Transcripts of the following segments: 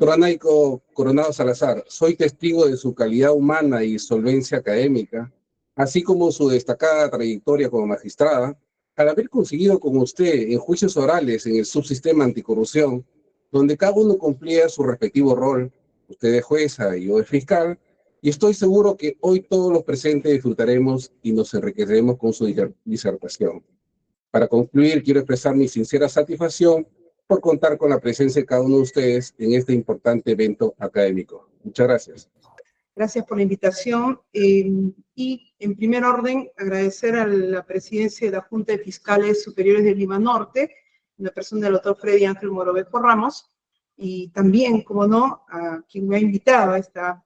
Doctor Anaico Coronado Salazar, soy testigo de su calidad humana y solvencia académica, así como su destacada trayectoria como magistrada, al haber conseguido con usted en juicios orales en el subsistema anticorrupción, donde cada uno cumplía su respectivo rol, usted de jueza y yo de fiscal, y estoy seguro que hoy todos los presentes disfrutaremos y nos enriqueceremos con su disertación. Para concluir, quiero expresar mi sincera satisfacción por contar con la presencia de cada uno de ustedes en este importante evento académico. Muchas gracias. Gracias por la invitación. Y en primer orden, agradecer a la presidencia de la Junta de Fiscales Superiores de Lima Norte, en la persona del doctor Freddy Ángel Morovejo Ramos, y también, como no, a quien me ha invitado a esta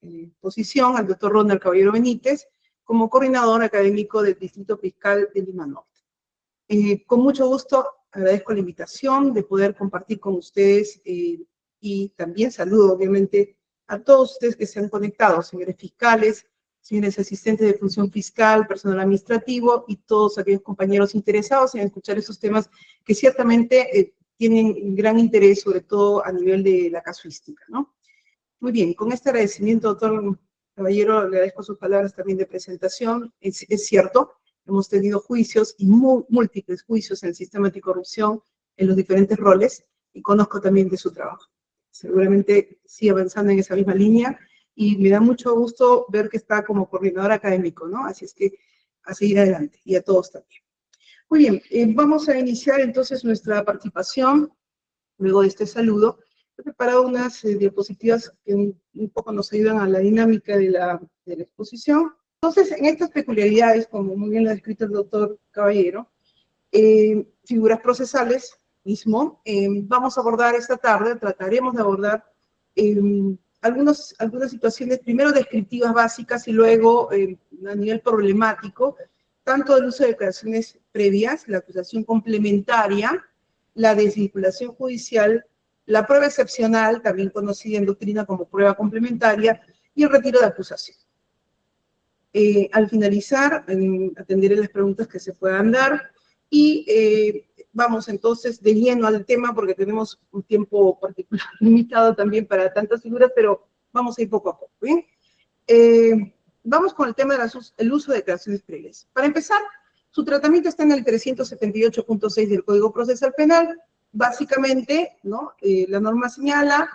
exposición, al doctor Ronald Caballero Benítez, como coordinador académico del Distrito Fiscal de Lima Norte. Con mucho gusto agradezco la invitación de poder compartir con ustedes y también saludo, obviamente, a todos ustedes que se han conectado, señores fiscales, señores asistentes de función fiscal, personal administrativo y todos aquellos compañeros interesados en escuchar esos temas que ciertamente tienen gran interés, sobre todo a nivel de la casuística, ¿no? Muy bien, con este agradecimiento, doctor Caballero, le agradezco sus palabras también de presentación. Es cierto, hemos tenido juicios y múltiples juicios en el sistema anticorrupción en los diferentes roles y conozco también de su trabajo. Seguramente sigue avanzando en esa misma línea y me da mucho gusto ver que está como coordinador académico, ¿no? Así es que a seguir adelante y a todos también. Muy bien, vamos a iniciar entonces nuestra participación. Luego de este saludo, he preparado unas diapositivas que un poco nos ayudan a la dinámica de la exposición. Entonces, en estas peculiaridades, como muy bien lo ha descrito el doctor Caballero, figuras procesales mismo, vamos a abordar esta tarde, trataremos de abordar algunas situaciones, primero descriptivas básicas y luego a nivel problemático, tanto del uso de declaraciones previas, la acusación complementaria, la desvinculación judicial, la prueba excepcional, también conocida en doctrina como prueba complementaria, y el retiro de acusación. Al finalizar, atenderé las preguntas que se puedan dar y vamos entonces de lleno al tema porque tenemos un tiempo particular limitado también para tantas figuras, pero vamos a ir poco a poco, ¿bien? Vamos con el tema del uso de declaraciones previas. Para empezar, su tratamiento está en el 378.6 del Código Procesal Penal. Básicamente, ¿no? La norma señala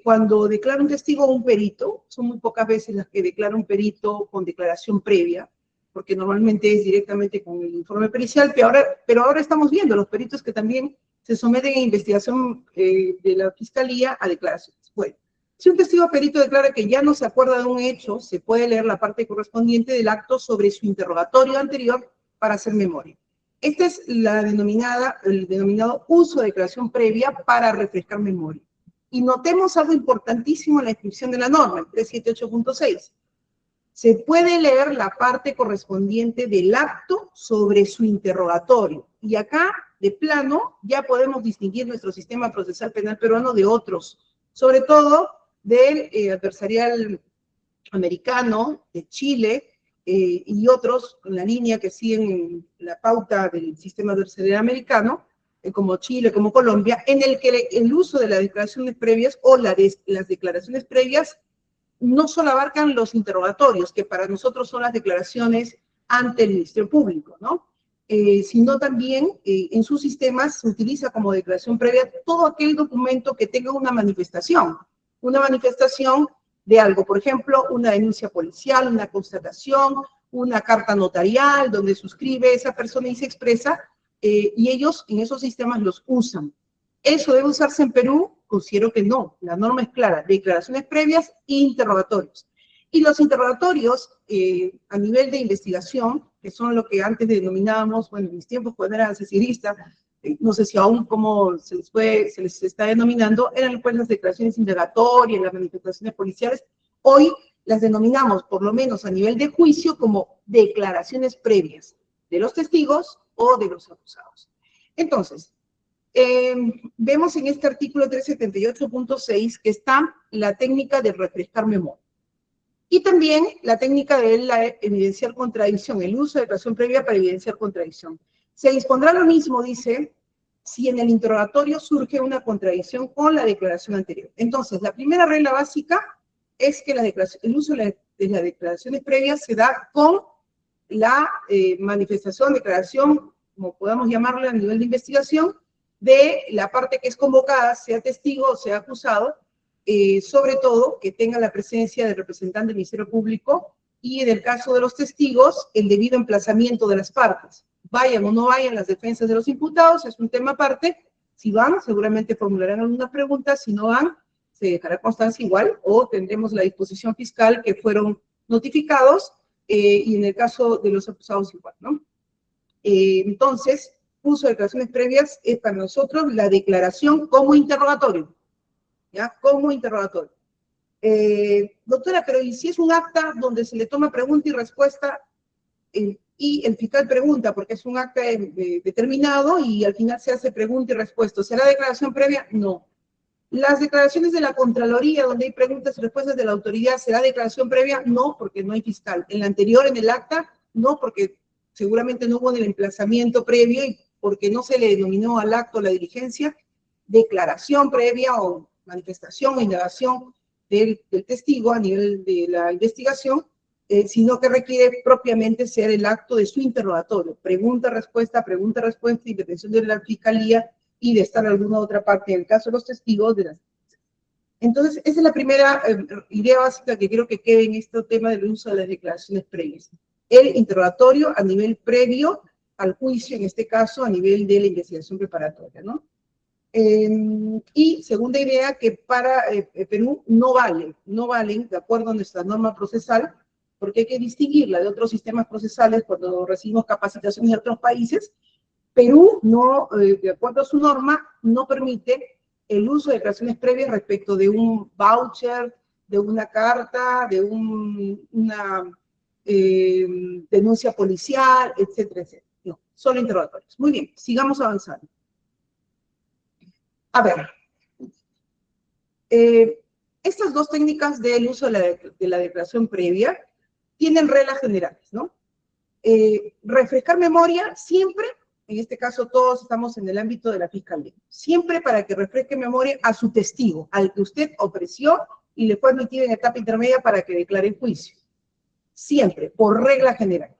cuando declara un testigo o un perito, son muy pocas veces las que declara un perito con declaración previa, porque normalmente es directamente con el informe pericial, pero ahora estamos viendo los peritos que también se someten a investigación de la Fiscalía a declaraciones. Bueno, si un testigo perito declara que ya no se acuerda de un hecho, se puede leer la parte correspondiente del acto sobre su interrogatorio anterior para hacer memoria. Esta es el denominado uso de declaración previa para refrescar memoria. Y notemos algo importantísimo en la descripción de la norma, el 378.6. Se puede leer la parte correspondiente del acto sobre su interrogatorio. Y acá, de plano, ya podemos distinguir nuestro sistema procesal penal peruano de otros, sobre todo del adversarial americano, de Chile, y otros en la línea que siguen la pauta del sistema adversarial americano, como Chile, como Colombia, en el que el uso de las declaraciones previas o las declaraciones previas no solo abarcan los interrogatorios, que para nosotros son las declaraciones ante el Ministerio Público, ¿no? Sino también en sus sistemas se utiliza como declaración previa todo aquel documento que tenga una manifestación de algo, por ejemplo, una denuncia policial, una constatación, una carta notarial donde suscribe esa persona y se expresa, y ellos en esos sistemas los usan. ¿Eso debe usarse en Perú? Considero que no. La norma es clara. Declaraciones previas e interrogatorios. Y los interrogatorios a nivel de investigación, que son lo que antes denominábamos, bueno, en mis tiempos cuando era cecilista, no sé si aún como se les está denominando, eran pues las declaraciones indagatorias, las manifestaciones policiales. Hoy las denominamos, por lo menos a nivel de juicio, como declaraciones previas de los testigos o de los acusados. Entonces, vemos en este artículo 378.6 que está la técnica de refrescar memoria. Y también la técnica de evidenciar contradicción, el uso de declaración previa para evidenciar contradicción. Se dispondrá lo mismo, dice, si en el interrogatorio surge una contradicción con la declaración anterior. Entonces, la primera regla básica es que el uso de las declaraciones previas se da con la manifestación, declaración, como podamos llamarla a nivel de investigación, de la parte que es convocada, sea testigo o sea acusado, sobre todo que tenga la presencia del representante del Ministerio Público y en el caso de los testigos, el debido emplazamiento de las partes. Vayan o no vayan las defensas de los imputados, es un tema aparte. Si van, seguramente formularán algunas preguntas, si no van, se dejará constancia igual, o tendremos la disposición fiscal que fueron notificados, y en el caso de los acusados igual, ¿no? Entonces, uso de declaraciones previas es para nosotros la declaración como interrogatorio, ¿ya? Como interrogatorio. Doctora, pero ¿y si es un acta donde se le toma pregunta y respuesta y el fiscal pregunta, porque es un acta determinado y al final se hace pregunta y respuesta? ¿Será declaración previa? No. Las declaraciones de la Contraloría, donde hay preguntas y respuestas de la autoridad, ¿será declaración previa? No, porque no hay fiscal. En la anterior, en el acta, no, porque seguramente no hubo en el emplazamiento previo y porque no se le denominó al acto la diligencia declaración previa o manifestación o indagación del testigo a nivel de la investigación, sino que requiere propiamente ser el acto de su interrogatorio. Pregunta-respuesta, intervención de la fiscalía y de estar en alguna otra parte, en el caso de los testigos. Entonces, esa es la primera idea básica que quiero que quede en este tema del uso de las declaraciones previas. El interrogatorio a nivel previo al juicio, en este caso a nivel de la investigación preparatoria, ¿no? Y segunda idea, que para Perú no valen, de acuerdo a nuestra norma procesal, porque hay que distinguirla de otros sistemas procesales cuando recibimos capacitaciones de otros países. Perú, no, de acuerdo a su norma, no permite el uso de declaraciones previas respecto de un voucher, de una carta, de una denuncia policial, etcétera, etcétera. No, solo interrogatorios. Muy bien, sigamos avanzando. A ver, estas dos técnicas del uso de la declaración previa tienen reglas generales, ¿no? Refrescar memoria siempre, en este caso todos estamos en el ámbito de la fiscalía, siempre para que refresque memoria a su testigo, al que usted ofreció y le fue admitido en etapa intermedia para que declare en juicio. Siempre, por regla general.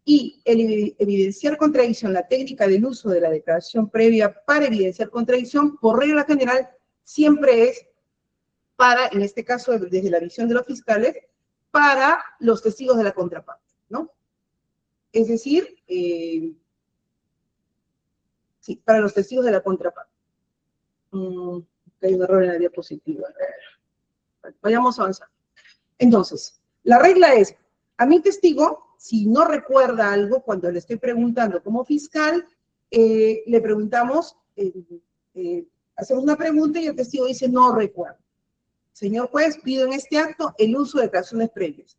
Y el evidenciar contradicción, la técnica del uso de la declaración previa para evidenciar contradicción, por regla general, siempre es para, en este caso, desde la visión de los fiscales, para los testigos de la contraparte, ¿no? Es decir, sí, para los testigos de la contraparte. Hay un error en la diapositiva. Vayamos avanzando. Entonces, la regla es, a mi testigo, si no recuerda algo cuando le estoy preguntando como fiscal, le preguntamos, hacemos una pregunta y el testigo dice, no recuerdo. Señor juez, pido en este acto el uso de declaraciones previas.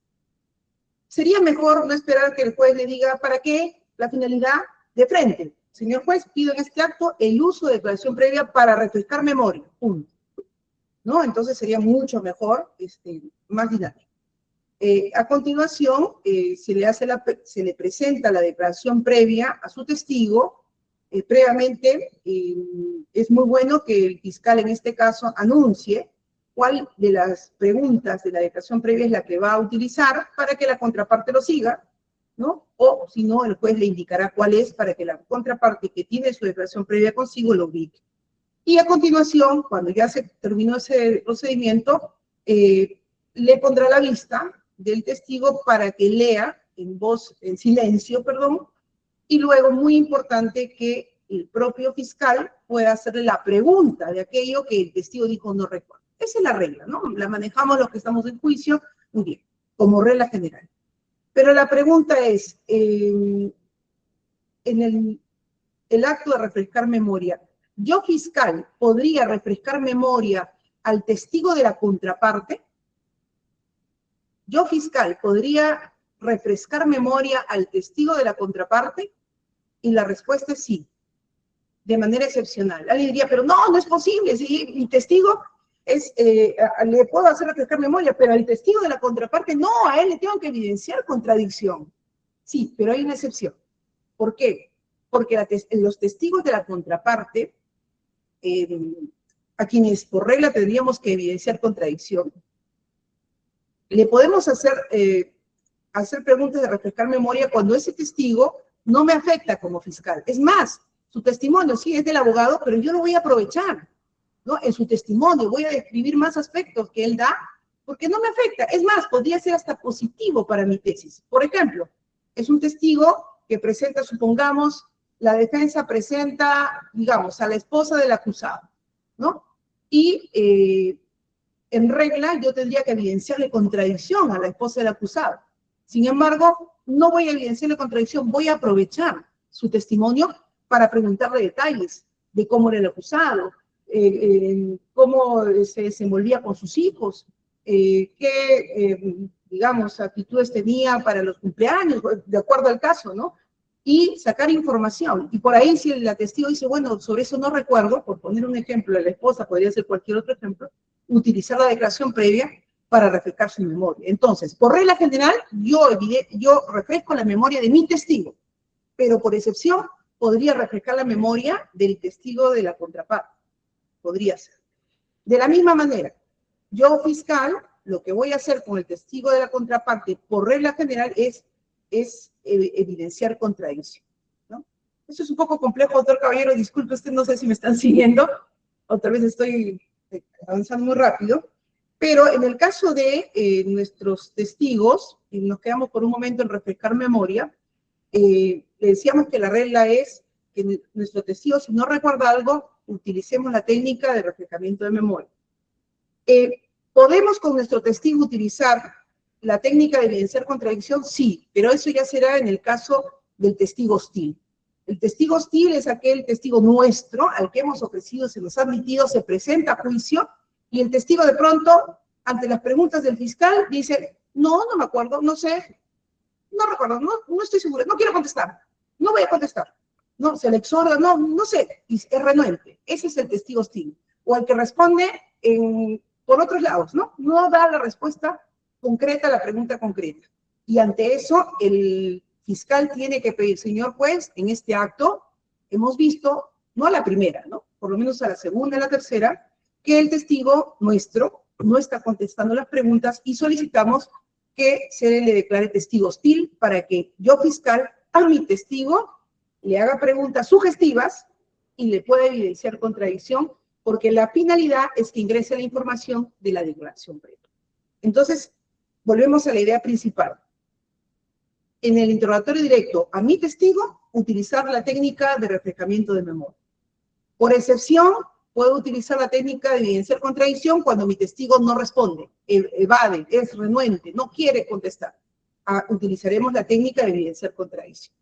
Sería mejor no esperar que el juez le diga, ¿para qué? La finalidad de frente. Señor juez, pido en este acto el uso de declaración previa para refrescar memoria. Punto. ¿No? Entonces sería mucho mejor, más dinámico. A continuación, se le presenta la declaración previa a su testigo. Previamente, es muy bueno que el fiscal en este caso anuncie cuál de las preguntas de la declaración previa es la que va a utilizar para que la contraparte lo siga, ¿no? O si no, el juez le indicará cuál es para que la contraparte que tiene su declaración previa consigo lo ubique. Y a continuación, cuando ya se terminó ese procedimiento, le pondrá la vista del testigo para que lea en silencio, y luego, muy importante, que el propio fiscal pueda hacerle la pregunta de aquello que el testigo dijo no recuerda. Esa es la regla, ¿no? La manejamos los que estamos en juicio, muy bien, como regla general. Pero la pregunta es, en el acto de refrescar memoria, ¿yo, fiscal, podría refrescar memoria al testigo de la contraparte? ¿Yo, fiscal, podría refrescar memoria al testigo de la contraparte? Y la respuesta es sí, de manera excepcional. Alguien diría, pero no, no es posible, si mi testigo le puedo hacer refrescar memoria, pero al testigo de la contraparte, no, a él le tengo que evidenciar contradicción. Sí, pero hay una excepción. ¿Por qué? porque los testigos de la contraparte, a quienes por regla tendríamos que evidenciar contradicción, le podemos hacer preguntas de refrescar memoria cuando ese testigo no me afecta como fiscal. Es más, su testimonio sí es del abogado, pero yo lo voy a aprovechar, ¿no? En su testimonio voy a describir más aspectos que él da, porque no me afecta. Es más, podría ser hasta positivo para mi tesis. Por ejemplo, es un testigo que presenta, supongamos, la defensa presenta, digamos, a la esposa del acusado, ¿no? Y en regla, yo tendría que evidenciarle contradicción a la esposa del acusado. Sin embargo, no voy a evidenciarle contradicción, voy a aprovechar su testimonio para preguntarle detalles de cómo era el acusado, cómo se desenvolvía con sus hijos, qué, digamos, actitudes tenía para los cumpleaños, de acuerdo al caso, ¿no? Y sacar información. Y por ahí, si el testigo dice, bueno, sobre eso no recuerdo, por poner un ejemplo de la esposa, podría ser cualquier otro ejemplo, utilizar la declaración previa para refrescar su memoria. Entonces, por regla general, yo refresco la memoria de mi testigo, pero por excepción, podría refrescar la memoria del testigo de la contraparte. Podría ser. De la misma manera, yo, fiscal, lo que voy a hacer con el testigo de la contraparte, por regla general, es evidenciar contradicción, ¿no? Eso es un poco complejo, doctor Caballero, disculpe usted, no sé si me están siguiendo, otra vez estoy avanzando muy rápido, pero en el caso de nuestros testigos, y nos quedamos por un momento en refrescar memoria, le decíamos que la regla es que nuestro testigo, si no recuerda algo, utilicemos la técnica de refrescamiento de memoria. ¿Podemos con nuestro testigo utilizar la técnica de evidenciar contradicción? Sí, pero eso ya será en el caso del testigo hostil. El testigo hostil es aquel testigo nuestro al que hemos ofrecido, se nos ha admitido, se presenta a juicio, y el testigo de pronto, ante las preguntas del fiscal, dice, no me acuerdo, no sé, no recuerdo, no estoy segura, no quiero contestar, no voy a contestar. No, se le exhorta, no sé, y es renuente. Ese es el testigo hostil. O el que responde por otros lados, ¿no? No da la respuesta concreta a la pregunta concreta. Y ante eso, el fiscal tiene que pedir, señor juez, en este acto hemos visto, no a la primera, ¿no? Por lo menos a la segunda, a la tercera, que el testigo nuestro no está contestando las preguntas y solicitamos que se le declare testigo hostil para que yo, fiscal, a mi testigo le haga preguntas sugestivas y le pueda evidenciar contradicción, porque la finalidad es que ingrese la información de la declaración previa. Entonces, volvemos a la idea principal. En el interrogatorio directo a mi testigo, utilizar la técnica de refrescamiento de memoria. Por excepción, puedo utilizar la técnica de evidenciar contradicción cuando mi testigo no responde, evade, es renuente, no quiere contestar. Utilizaremos la técnica de evidenciar contradicción.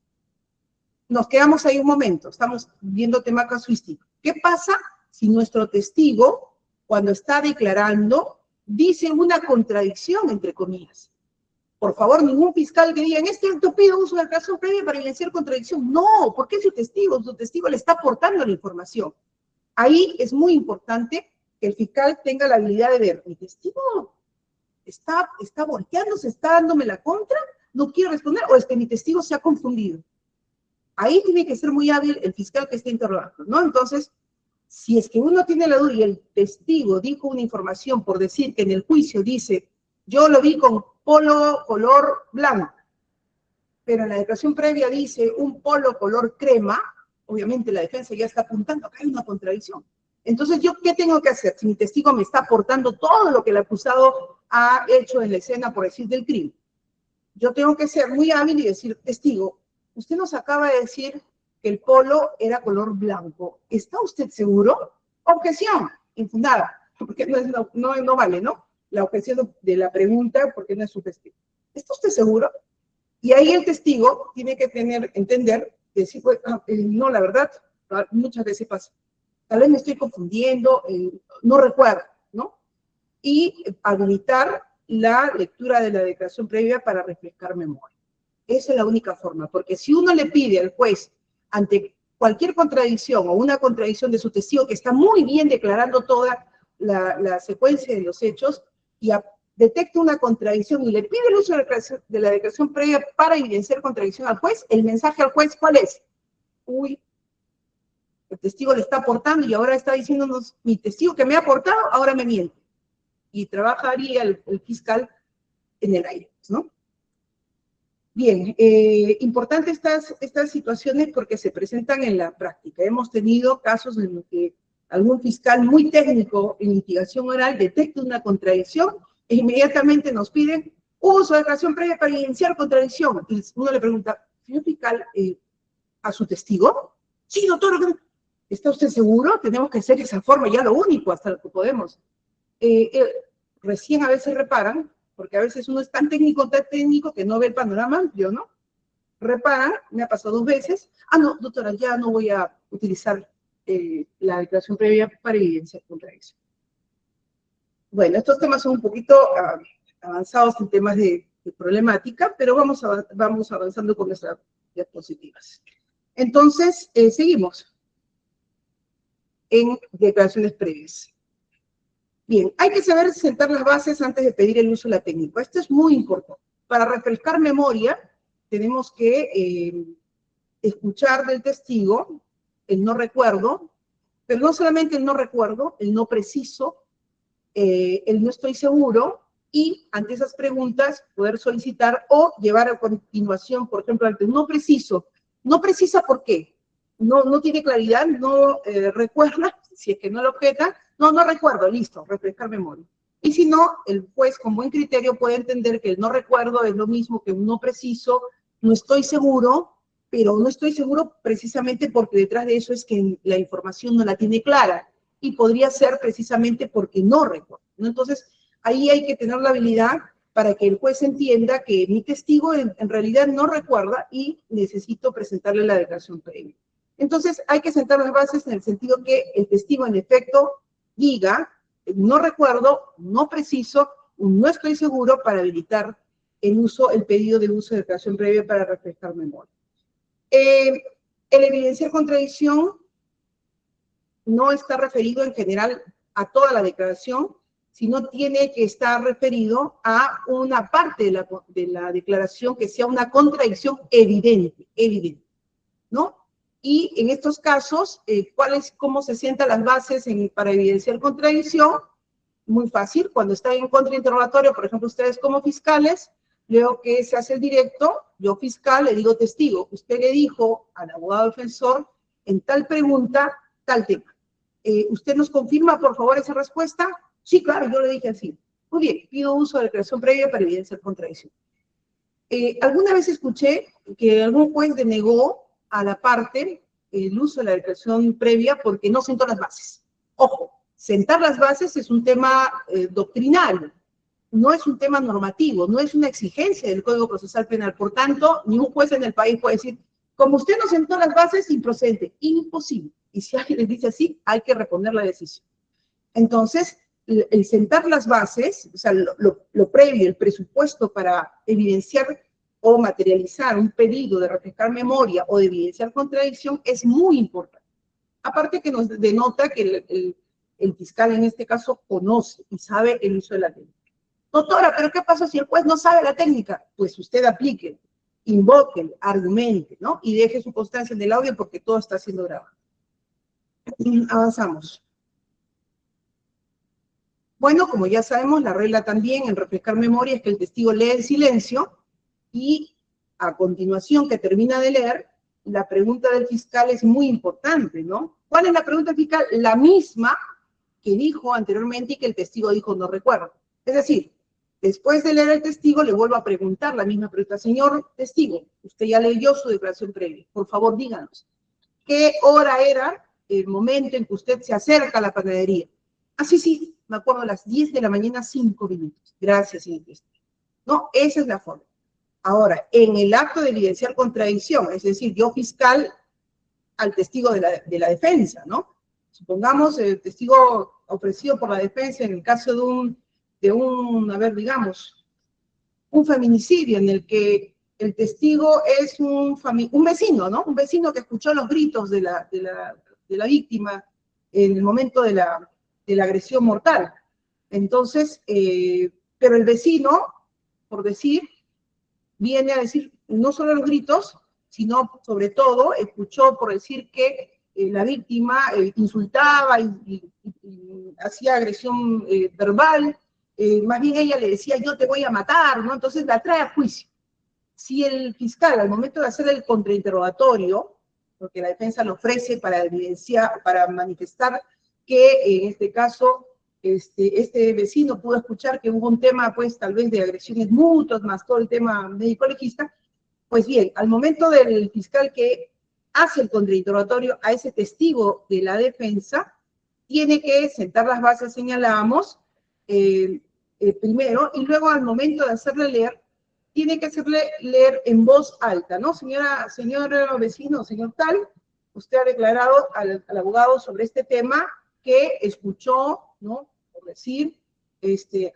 Nos quedamos ahí un momento, estamos viendo tema casuístico. ¿Qué pasa si nuestro testigo, cuando está declarando, dice una contradicción, entre comillas? Por favor, ningún fiscal que diga, en este acto pido uso de declaración previa para evidenciar contradicción. No, porque su testigo le está aportando la información. Ahí es muy importante que el fiscal tenga la habilidad de ver, mi testigo está volteando, se está dándome la contra, no quiere responder, o es que mi testigo se ha confundido. Ahí tiene que ser muy hábil el fiscal que está interrogando, ¿no? Entonces, si es que uno tiene la duda y el testigo dijo una información por decir que en el juicio dice, yo lo vi con polo color blanco, pero en la declaración previa dice un polo color crema, obviamente la defensa ya está apuntando que hay una contradicción. Entonces, ¿yo qué tengo que hacer? Si mi testigo me está aportando todo lo que el acusado ha hecho en la escena, por decir, del crimen, yo tengo que ser muy hábil y decir, testigo, usted nos acaba de decir que el polo era color blanco. ¿Está usted seguro? Objeción, infundada, porque no vale, ¿no? La objeción de la pregunta, porque no es su testigo. ¿Está usted seguro? Y ahí el testigo tiene que entender, decir, pues, no, la verdad, muchas veces pasa. Tal vez me estoy confundiendo, no recuerdo, ¿no? Y habilitar la lectura de la declaración previa para refrescar memoria. Esa es la única forma, porque si uno le pide al juez, ante cualquier contradicción o una contradicción de su testigo que está muy bien declarando toda la secuencia de los hechos, y detecta una contradicción y le pide el uso de la declaración previa para evidenciar contradicción al juez, el mensaje al juez, ¿cuál es? uy, el testigo le está aportando y ahora está diciéndonos, mi testigo que me ha aportado, ahora me miente. Y trabajaría el fiscal en el aire, ¿no? Bien, importante estas situaciones porque se presentan en la práctica. Hemos tenido casos en los que algún fiscal muy técnico en litigación oral detecta una contradicción e inmediatamente nos piden uso de declaración previa para evidenciar contradicción. Y uno le pregunta, señor fiscal, ¿a su testigo? Sí, doctor, ¿está usted seguro? Tenemos que hacer esa forma, ya lo único hasta lo que podemos. Recién a veces reparan, porque a veces uno es tan técnico que no ve el panorama amplio, ¿no? Reparan, me ha pasado 2 veces, no, doctora, ya no voy a utilizar la declaración previa para evidenciar contradicción. Bueno, estos temas son un poquito avanzados en temas de problemática, pero vamos avanzando con nuestras diapositivas. Entonces, seguimos en declaraciones previas. Bien, hay que saber sentar las bases antes de pedir el uso de la técnica. Esto es muy importante. Para refrescar memoria, tenemos que escuchar del testigo el no recuerdo, pero no solamente el no recuerdo, el no preciso, el no estoy seguro, y ante esas preguntas poder solicitar o llevar a continuación, por ejemplo, ante no preciso. No precisa por qué. No tiene claridad, no recuerda, si es que no lo objeta, no recuerdo, listo, refrescar memoria. Y si no, el juez con buen criterio puede entender que el no recuerdo es lo mismo que un no preciso, no estoy seguro, pero no estoy seguro precisamente porque detrás de eso es que la información no la tiene clara, y podría ser precisamente porque no recuerdo, ¿no? Entonces, ahí hay que tener la habilidad para que el juez entienda que mi testigo en realidad no recuerda y necesito presentarle la declaración previa. Entonces, hay que sentar las bases en el sentido que el testigo, en efecto, diga, no recuerdo, no preciso, no estoy seguro para habilitar el pedido de uso de declaración previa para refrescar memoria. El evidenciar contradicción no está referido en general a toda la declaración, sino tiene que estar referido a una parte de la declaración que sea una contradicción evidente, ¿no? Y en estos casos, ¿cómo se sientan las bases para evidenciar contradicción? Muy fácil, cuando está en contrainterrogatorio, por ejemplo, ustedes como fiscales, leo que se hace el directo, yo fiscal le digo testigo, usted le dijo al abogado defensor en tal pregunta, tal tema. ¿Usted nos confirma, por favor, esa respuesta? Sí, claro, yo le dije así. Muy bien, pido uso de declaración previa para evidenciar contradicción. Alguna vez escuché que algún juez denegó a la parte el uso de la declaración previa porque no sentó las bases. Ojo, sentar las bases es un tema doctrinal, no es un tema normativo, no es una exigencia del Código Procesal Penal. Por tanto, ningún juez en el país puede decir, como usted no sentó las bases, improcedente. Imposible. Y si alguien les dice así, hay que reponer la decisión. Entonces, el sentar las bases, o sea, lo previo, el presupuesto para evidenciar o materializar un pedido de refrescar memoria o de evidenciar contradicción es muy importante. Aparte que nos denota que el fiscal en este caso conoce y sabe el uso de la técnica. Doctora, ¿pero qué pasa si el juez no sabe la técnica? Pues usted aplique, invoque, argumente, ¿no? Y deje su constancia en el audio porque todo está siendo grabado. Avanzamos. Bueno, como ya sabemos, la regla también en refrescar memoria es que el testigo lee en silencio y a continuación que termina de leer, la pregunta del fiscal es muy importante, ¿no? ¿Cuál es la pregunta del fiscal? La misma que dijo anteriormente y que el testigo dijo no recuerdo. Es decir, después de leer el testigo le vuelvo a preguntar la misma pregunta. Señor testigo, usted ya leyó su declaración previa. Por favor, díganos, ¿qué hora era el momento en que usted se acerca a la panadería? Ah, sí, me acuerdo, a las 10 de la mañana, 5 minutos. Gracias, señor testigo. No, esa es la forma. Ahora, en el acto de evidenciar contradicción, es decir, yo fiscal al testigo de la defensa, ¿no? Supongamos el testigo ofrecido por la defensa en el caso de un feminicidio en el que el testigo es un vecino, ¿no? Un vecino que escuchó los gritos de la víctima en el momento de la agresión mortal. Entonces, pero el vecino, por decir, viene a decir no solo los gritos, sino sobre todo escuchó por decir que la víctima insultaba y hacía agresión verbal, más bien ella le decía yo te voy a matar, ¿no? Entonces la trae a juicio. Si el fiscal al momento de hacer el contrainterrogatorio, porque la defensa lo ofrece para evidenciar, para manifestar que en este caso este vecino pudo escuchar que hubo un tema, pues, tal vez de agresiones mutuas, más todo el tema médico-legista, pues bien, al momento del fiscal que hace el contrainterrogatorio a ese testigo de la defensa, tiene que sentar las bases, señalamos, primero, y luego al momento de hacerle leer, tiene que hacerle leer en voz alta, ¿no? Señor vecino, señor tal, usted ha declarado al abogado sobre este tema que escuchó, ¿no? Por decir, que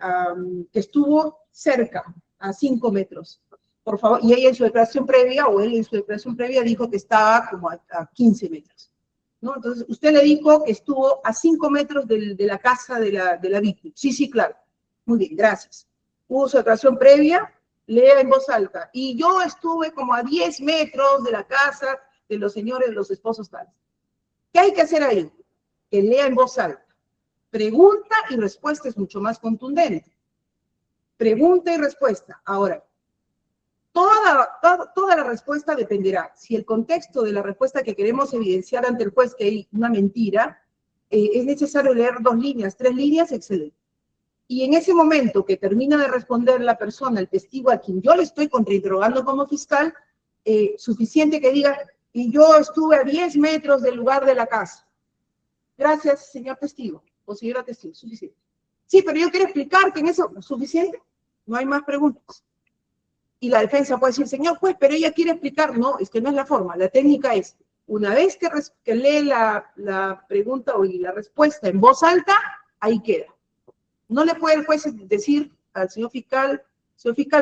estuvo cerca, a 5 metros. Por favor, y ella en su declaración previa, o él en su declaración previa, dijo que estaba como a 15 metros. ¿No? Entonces, usted le dijo que estuvo a 5 metros de la casa de la víctima. Sí, sí, claro. Muy bien, gracias. Hubo su declaración previa, lea en voz alta. Y yo estuve como a 10 metros de la casa de los señores, de los esposos tales. ¿Qué hay que hacer ahí? Que lea en voz alta. Pregunta y respuesta es mucho más contundente. Pregunta y respuesta. Ahora, toda la respuesta dependerá. Si el contexto de la respuesta que queremos evidenciar ante el juez que hay una mentira, es necesario leer 2 líneas, 3 líneas, excelente. Y en ese momento que termina de responder la persona, el testigo a quien yo le estoy contrainterrogando como fiscal, suficiente que diga, y yo estuve a 10 metros del lugar de la casa. Gracias, señor testigo, o señora testigo, suficiente. Sí, pero yo quiero explicar que en eso, ¿suficiente? No hay más preguntas. Y la defensa puede decir, señor juez, pero ella quiere explicar. No, es que no es la forma. La técnica es, una vez que lee la pregunta o la respuesta en voz alta, ahí queda. No le puede el juez decir al señor fiscal,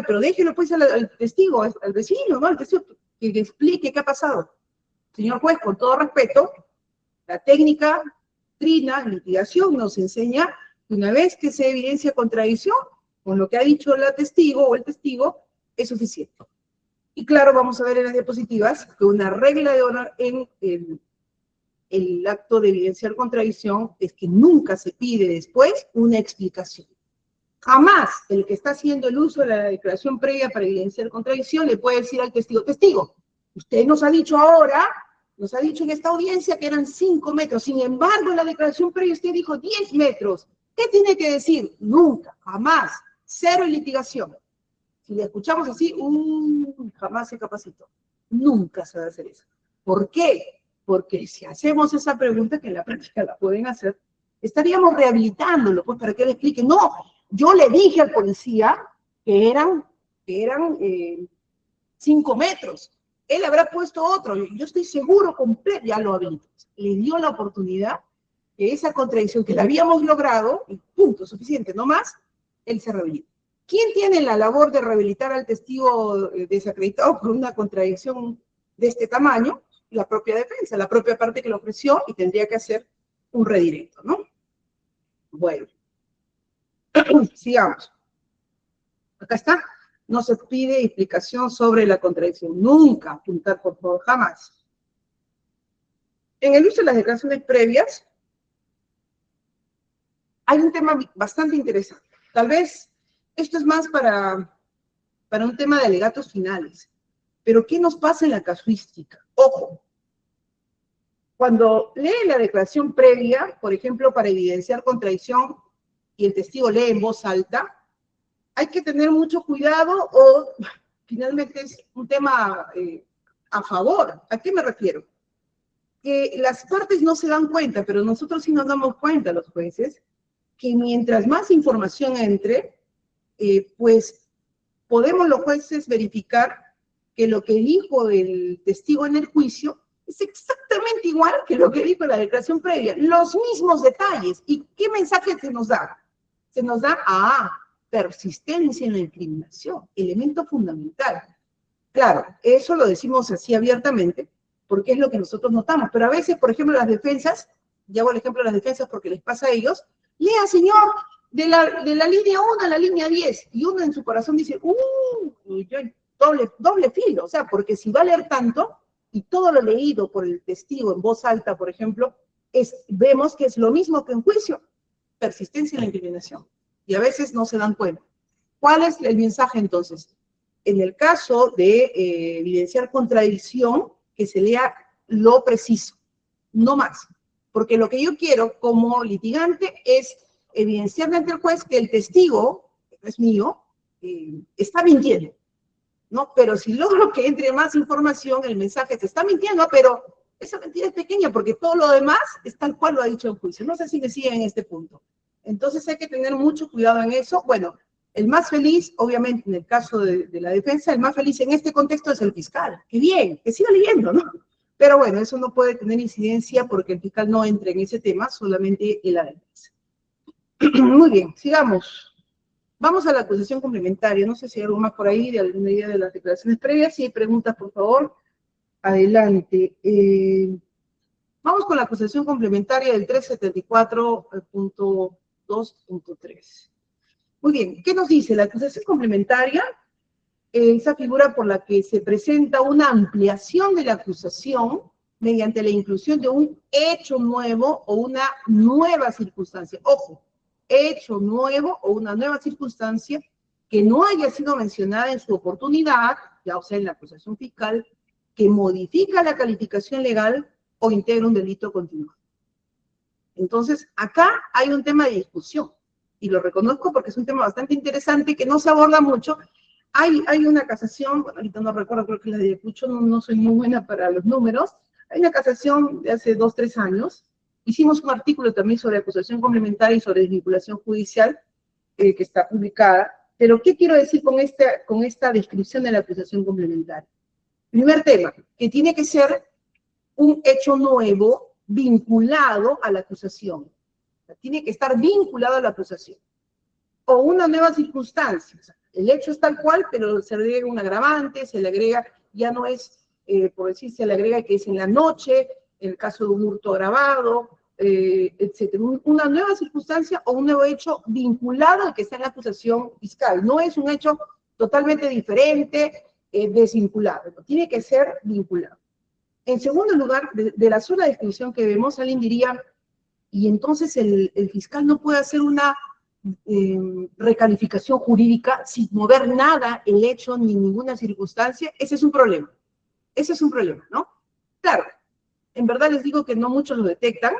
pero déjelo pues al testigo, al vecino, ¿no? Al testigo, que explique qué ha pasado. Señor juez, con todo respeto, la técnica trina, litigación, nos enseña que una vez que se evidencia contradicción con lo que ha dicho la testigo o el testigo, es suficiente. Y claro, vamos a ver en las diapositivas que una regla de honor en el acto de evidenciar contradicción es que nunca se pide después una explicación. Jamás el que está haciendo el uso de la declaración previa para evidenciar contradicción le puede decir al testigo, testigo, usted nos ha dicho ahora, nos ha dicho en esta audiencia que eran 5 metros, sin embargo en la declaración previa usted dijo 10 metros. ¿Qué tiene que decir? Nunca, jamás, cero en litigación. Si le escuchamos así, jamás se capacitó. Nunca se va a hacer eso. ¿Por qué? Porque si hacemos esa pregunta, que en la práctica la pueden hacer, estaríamos rehabilitándolo, pues para que le explique. No, yo le dije al policía que eran 5 metros. Él habrá puesto otro. Yo estoy seguro, completo, ya lo habilitó. Le dio la oportunidad que esa contradicción que la habíamos logrado, y punto, suficiente, no más, él se rehabilitó. ¿Quién tiene la labor de rehabilitar al testigo desacreditado por una contradicción de este tamaño? La propia defensa, la propia parte que lo ofreció y tendría que hacer un redirecto, ¿no? Bueno, sigamos. Acá está. No se pide explicación sobre la contradicción. Nunca, apuntar por favor, jamás. En el uso de las declaraciones previas, hay un tema bastante interesante. Tal vez esto es más para un tema de alegatos finales. Pero ¿qué nos pasa en la casuística? Ojo, cuando lee la declaración previa, por ejemplo, para evidenciar contradicción, y el testigo lee en voz alta, hay que tener mucho cuidado o finalmente es un tema a favor. ¿A qué me refiero? Que las partes no se dan cuenta, pero nosotros sí nos damos cuenta, los jueces, que mientras más información entre, pues podemos los jueces verificar que lo que dijo el testigo en el juicio es exactamente igual que lo que dijo en la declaración previa, los mismos detalles. ¿Y qué mensaje se nos da? Se nos da persistencia en la incriminación, elemento fundamental. Claro, eso lo decimos así abiertamente, porque es lo que nosotros notamos, pero a veces, por ejemplo, las defensas, ya hago el ejemplo de las defensas porque les pasa a ellos, lea, señor, de la línea 1 a la línea 10, y uno en su corazón dice, doble filo, o sea, porque si va a leer tanto, y todo lo leído por el testigo en voz alta, por ejemplo, vemos que es lo mismo que en juicio, persistencia en la incriminación, y a veces no se dan cuenta. ¿Cuál es el mensaje entonces? En el caso de evidenciar contradicción, que se lea lo preciso, no más, porque lo que yo quiero como litigante es evidenciar ante el juez que el testigo, que no es mío, está mintiendo, ¿no? Pero si logro que entre más información, el mensaje se está mintiendo, pero esa mentira es pequeña porque todo lo demás es tal cual lo ha dicho el juicio. No sé si me siguen en este punto. Entonces hay que tener mucho cuidado en eso. Bueno, el más feliz, obviamente en el caso de la defensa, el más feliz en este contexto es el fiscal. ¡Qué bien! Que siga leyendo, ¿no? Pero bueno, eso no puede tener incidencia porque el fiscal no entra en ese tema, solamente en la defensa. Muy bien, sigamos. Vamos a la acusación complementaria. No sé si hay algo más por ahí de alguna idea de las declaraciones previas. Si hay preguntas, por favor, adelante. Vamos con la acusación complementaria del 374.2.3. Muy bien, ¿qué nos dice? La acusación complementaria, esa figura por la que se presenta una ampliación de la acusación mediante la inclusión de un hecho nuevo o una nueva circunstancia. Ojo, hecho nuevo o una nueva circunstancia que no haya sido mencionada en su oportunidad, ya o sea, en la acusación fiscal, que modifica la calificación legal o integra un delito continuo. Entonces, acá hay un tema de discusión, y lo reconozco porque es un tema bastante interesante que no se aborda mucho. Hay una casación, bueno, ahorita no recuerdo, creo que la de Ayacucho, no soy muy buena para los números, hay una casación de hace 2 o 3 años. Hicimos un artículo también sobre acusación complementaria y sobre desvinculación judicial, que está publicada. Pero, ¿qué quiero decir con esta descripción de la acusación complementaria? Primer tema, que tiene que ser un hecho nuevo vinculado a la acusación. O sea, tiene que estar vinculado a la acusación. O una nueva circunstancia. O sea, el hecho es tal cual, pero se le agrega un agravante, se le agrega, ya no es, por decir, se le agrega que es en la noche, en el caso de un hurto agravado, etc. Una nueva circunstancia o un nuevo hecho vinculado al que está en la acusación fiscal. No es un hecho totalmente diferente, desvinculado. Tiene que ser vinculado. En segundo lugar, de la sola descripción que vemos, alguien diría, y entonces el fiscal no puede hacer una recalificación jurídica sin mover nada, el hecho, ni ninguna circunstancia. Ese es un problema. Ese es un problema, ¿no? Claro, en verdad les digo que no muchos lo detectan,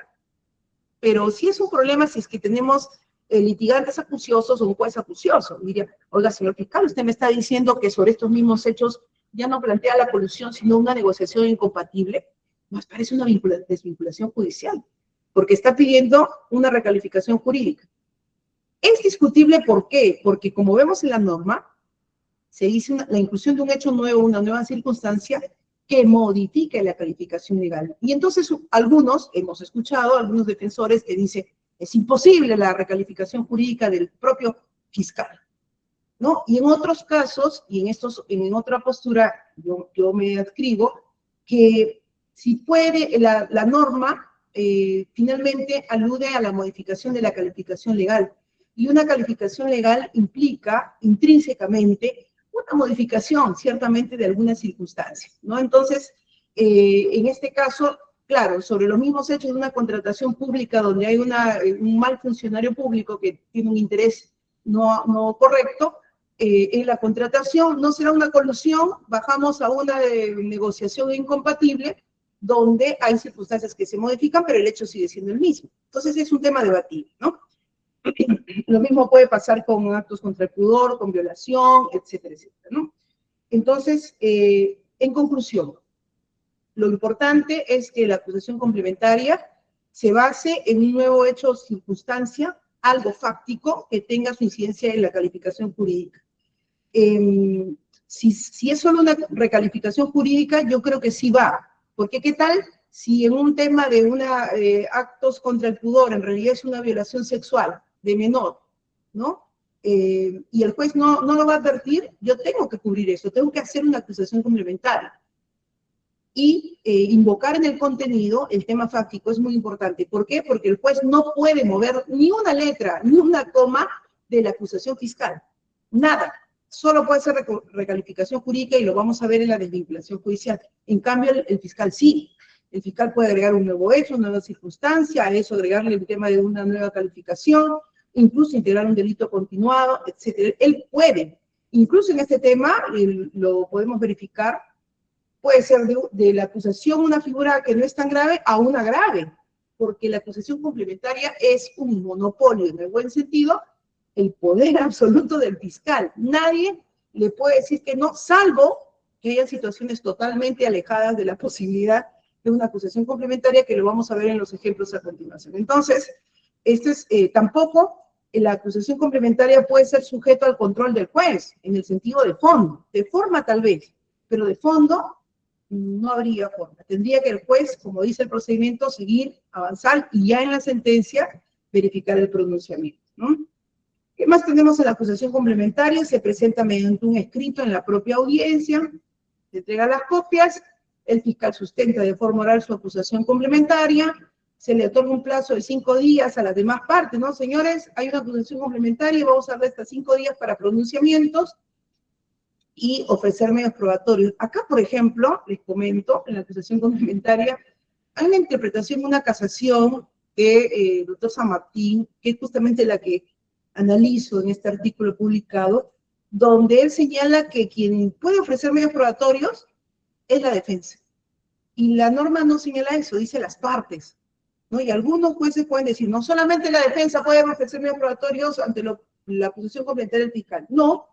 pero sí es un problema si es que tenemos litigantes acuciosos o un juez acucioso. Diría, oiga, señor fiscal, usted me está diciendo que sobre estos mismos hechos ya no plantea la colusión, sino una negociación incompatible. Nos parece una desvinculación judicial, porque está pidiendo una recalificación jurídica. Es discutible, ¿por qué? Porque como vemos en la norma, se dice la inclusión de un hecho nuevo, una nueva circunstancia que modifique la calificación legal. Y entonces hemos escuchado algunos defensores que dicen, es imposible la recalificación jurídica del propio fiscal, ¿no? Y en otros casos, y en otra postura, yo me adscribo, que si puede, la norma finalmente alude a la modificación de la calificación legal. Y una calificación legal implica intrínsecamente una modificación, ciertamente, de algunas circunstancias, ¿no? Entonces, en este caso, claro, sobre los mismos hechos de una contratación pública donde hay un mal funcionario público que tiene un interés no correcto, en la contratación no será una colusión, bajamos a una negociación incompatible, donde hay circunstancias que se modifican, pero el hecho sigue siendo el mismo. Entonces es un tema debatible, ¿no? Lo mismo puede pasar con actos contra el pudor, con violación, etcétera, etcétera, ¿no? Entonces, en conclusión, lo importante es que la acusación complementaria se base en un nuevo hecho o circunstancia, algo fáctico, que tenga su incidencia en la calificación jurídica. Si es solo una recalificación jurídica, yo creo que sí va, porque ¿qué tal si en un tema de actos contra el pudor en realidad es una violación sexual de menor, ¿no? Y el juez no lo va a advertir? Yo tengo que cubrir eso, tengo que hacer una acusación complementaria. Y invocar en el contenido el tema fáctico es muy importante. ¿Por qué? Porque el juez no puede mover ni una letra, ni una coma de la acusación fiscal. Nada. solo puede ser recalificación jurídica y lo vamos a ver en la desvinculación judicial. En cambio, el fiscal sí. El fiscal puede agregar un nuevo hecho, una nueva circunstancia, a eso agregarle el tema de una nueva calificación, incluso integrar un delito continuado, etc. Él puede. Incluso en este tema, lo podemos verificar, puede ser de la acusación una figura que no es tan grave a una grave, porque la acusación complementaria es un monopolio, en el buen sentido, el poder absoluto del fiscal. Nadie le puede decir que no, salvo que haya situaciones totalmente alejadas de la posibilidad de una acusación complementaria, que lo vamos a ver en los ejemplos a continuación. Entonces, tampoco la acusación complementaria puede ser sujeto al control del juez, en el sentido de fondo. De forma tal vez, pero de fondo no habría forma. Tendría que el juez, como dice el procedimiento, seguir, avanzar y ya en la sentencia verificar el pronunciamiento, ¿no? ¿Qué más tenemos en la acusación complementaria? Se presenta mediante un escrito en la propia audiencia, se entrega las copias, el fiscal sustenta de forma oral su acusación complementaria, se le otorga un plazo de 5 días a las demás partes, ¿no? Señores, hay una acusación complementaria y vamos a darle hasta 5 días para pronunciamientos y ofrecer medios probatorios. Acá, por ejemplo, les comento, en la acusación complementaria, hay una interpretación, una casación de doctor San Martín, que es justamente la que analizo en este artículo publicado, donde él señala que quien puede ofrecer medios probatorios es la defensa. Y la norma no señala eso, dice las partes, ¿no? Y algunos jueces pueden decir, no solamente la defensa puede ofrecer medios probatorios ante la acusación complementaria del fiscal. No,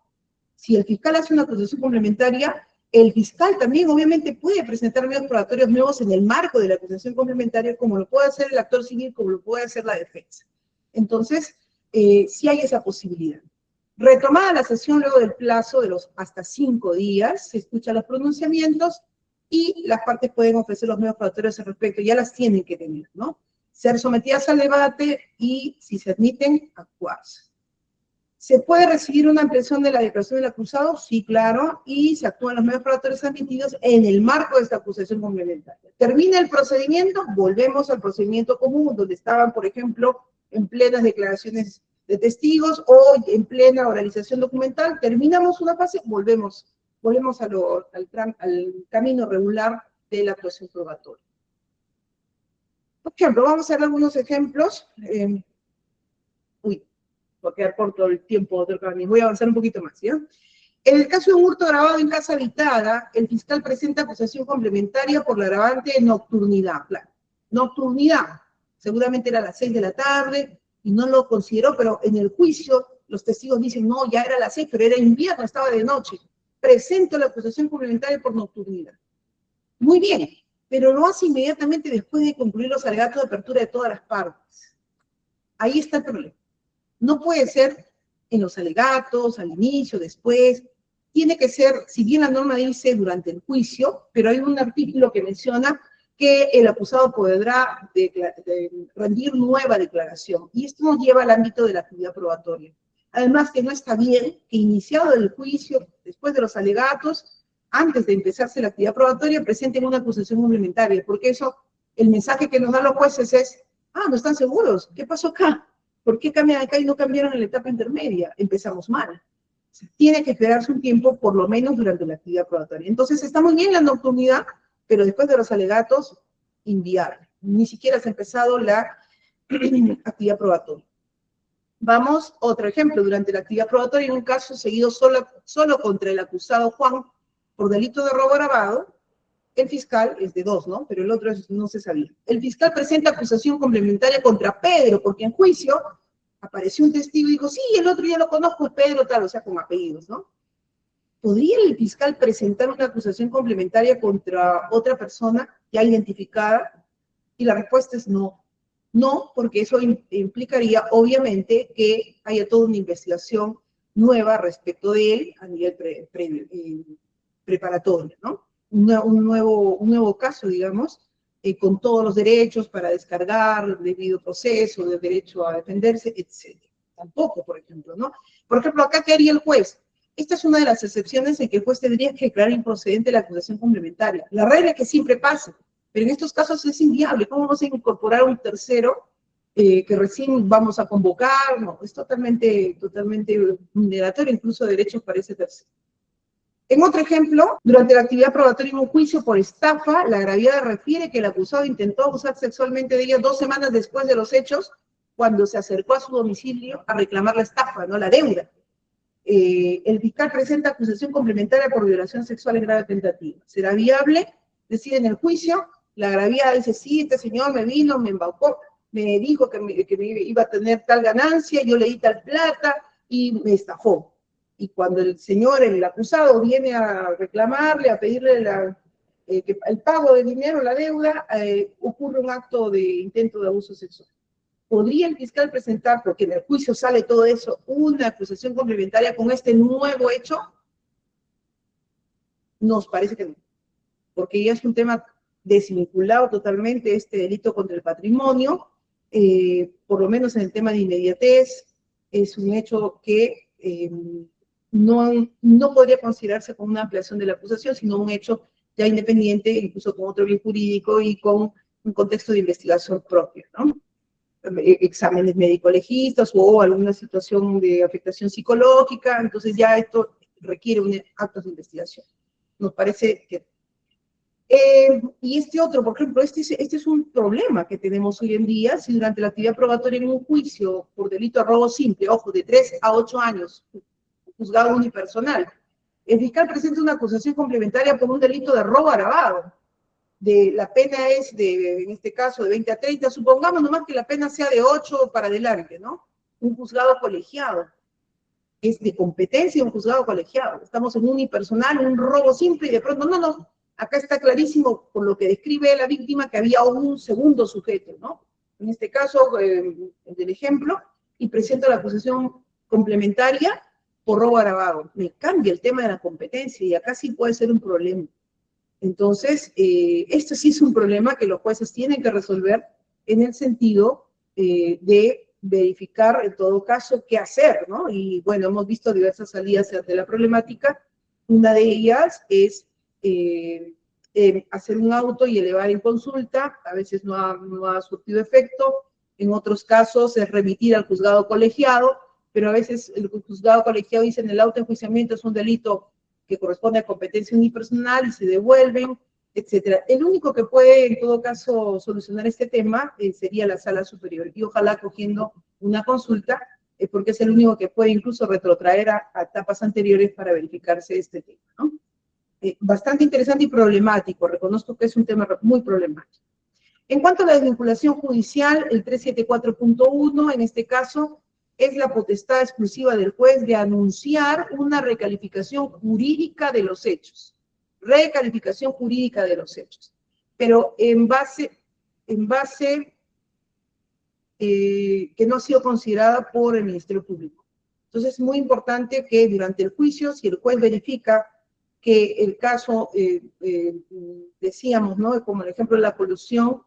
si el fiscal hace una acusación complementaria, el fiscal también obviamente puede presentar medios probatorios nuevos en el marco de la acusación complementaria, como lo puede hacer el actor civil, como lo puede hacer la defensa. Entonces, sí hay esa posibilidad. Retomada la sesión luego del plazo de los hasta 5 días, se escuchan los pronunciamientos y las partes pueden ofrecer los medios probatorios al respecto, ya las tienen que tener, ¿no? Ser sometidas al debate y, si se admiten, actuarse. ¿Se puede recibir una ampliación de la declaración del acusado? Sí, claro, y se actúan los medios probatorios admitidos en el marco de esta acusación complementaria. Termina el procedimiento, volvemos al procedimiento común, donde estaban, por ejemplo, en plenas declaraciones de testigos o en plena oralización documental, terminamos una fase, volvemos al camino regular de la actuación probatoria. Por ejemplo, vamos a ver algunos ejemplos. Porque corto el tiempo, voy a avanzar un poquito más, ¿ya? En el caso de un hurto agravado en casa habitada, el fiscal presenta acusación complementaria por la agravante de nocturnidad. Claro, nocturnidad, seguramente era a las 6 de la tarde, y no lo consideró, pero en el juicio los testigos dicen, no, ya era a las 6, pero era invierno, estaba de noche. Presento la acusación complementaria por nocturnidad. Muy bien, pero lo hace inmediatamente después de concluir los alegatos de apertura de todas las partes. Ahí está el problema. No puede ser en los alegatos, al inicio, después. Tiene que ser, si bien la norma dice durante el juicio, pero hay un artículo que menciona que el acusado podrá rendir nueva declaración. Y esto nos lleva al ámbito de la actividad probatoria. Además, que no está bien que iniciado el juicio, después de los alegatos, antes de empezarse la actividad probatoria, presenten una acusación complementaria, porque eso, el mensaje que nos dan los jueces es, no están seguros, ¿qué pasó acá? ¿Por qué cambian acá y no cambiaron en la etapa intermedia? Empezamos mal. Tiene que esperarse un tiempo, por lo menos durante la actividad probatoria. Entonces, está muy bien la nocturnidad, pero después de los alegatos, inviable. Ni siquiera se ha empezado la actividad probatoria. Vamos, otro ejemplo. Durante la actividad probatoria, en un caso seguido solo contra el acusado Juan por delito de robo agravado, el fiscal, es de 2, ¿no? Pero el otro no se sabía. El fiscal presenta acusación complementaria contra Pedro, porque en juicio apareció un testigo y dijo, sí, el otro ya lo conozco, es Pedro, tal, o sea, con apellidos, ¿no? ¿Podría el fiscal presentar una acusación complementaria contra otra persona ya identificada? Y la respuesta es no. No, porque eso implicaría, obviamente, que haya toda una investigación nueva respecto de él a nivel preparatorio, ¿no? Un nuevo caso, digamos, con todos los derechos para descargar, debido proceso, de derecho a defenderse, etc. Tampoco, por ejemplo, ¿no? Por ejemplo, acá, ¿qué haría el juez? Esta es una de las excepciones en que el juez tendría que declarar improcedente la acusación complementaria. La regla es que siempre pase, pero en estos casos es inviable. ¿Cómo vamos a incorporar a un tercero que recién vamos a convocar, no, es totalmente vulneratorio, incluso de derechos para ese tercero. En otro ejemplo, durante la actividad probatoria en un juicio por estafa, la agraviada refiere que el acusado intentó abusar sexualmente de ella 2 semanas después de los hechos, cuando se acercó a su domicilio a reclamar la estafa, no la deuda. El fiscal presenta acusación complementaria por violación sexual en grave tentativa. ¿Será viable? Decide en el juicio, la agraviada dice, sí, este señor me vino, me embaucó, me dijo que me iba a tener tal ganancia, yo le di tal plata y me estafó. Y cuando el señor, el acusado, viene a reclamarle, a pedirle el pago de dinero, la deuda, ocurre un acto de intento de abuso sexual. ¿Podría el fiscal presentar, porque en el juicio sale todo eso, una acusación complementaria con este nuevo hecho? Nos parece que no, porque ya es un tema desvinculado totalmente este delito contra el patrimonio, por lo menos en el tema de inmediatez, es un hecho que no podría considerarse como una ampliación de la acusación, sino un hecho ya independiente, incluso con otro bien jurídico y con un contexto de investigación propio, ¿no? Exámenes médico-legistas o alguna situación de afectación psicológica, entonces ya esto requiere un acto de investigación. Nos parece que... y este otro, por ejemplo, este es un problema que tenemos hoy en día, si durante la actividad probatoria en un juicio por delito de robo simple, ojo, de 3 a 8 años, juzgado unipersonal, el fiscal presenta una acusación complementaria por un delito de robo agravado. La pena es, en este caso, de 20 a 30, supongamos nomás que la pena sea de 8 para adelante, ¿no? Un juzgado colegiado. Es de competencia un juzgado colegiado. Estamos en unipersonal, un robo simple, y de pronto, no, acá está clarísimo, por lo que describe la víctima, que había un segundo sujeto, ¿no? En este caso, del ejemplo, y presento la acusación complementaria por robo agravado. Me cambia el tema de la competencia, y acá sí puede ser un problema. Entonces, esto sí es un problema que los jueces tienen que resolver en el sentido de verificar, en todo caso, qué hacer, ¿no? Y bueno, hemos visto diversas salidas de la problemática. Una de ellas es hacer un auto y elevar en consulta. A veces no ha surtido efecto. En otros casos es remitir al juzgado colegiado, pero a veces el juzgado colegiado dice en el auto de enjuiciamiento es un delito que corresponde a competencia unipersonal y se devuelven, etcétera. El único que puede, en todo caso, solucionar este tema sería la sala superior, y ojalá cogiendo una consulta, porque es el único que puede incluso retrotraer a etapas anteriores para verificarse este tema, ¿no? Bastante interesante y problemático, reconozco que es un tema muy problemático. En cuanto a la desvinculación judicial, el 374.1, en este caso, es la potestad exclusiva del juez de anunciar una recalificación jurídica de los hechos. Recalificación jurídica de los hechos. Pero en base que no ha sido considerada por el Ministerio Público. Entonces es muy importante que durante el juicio, si el juez verifica que el caso, decíamos, ¿no? Como el ejemplo de la colusión,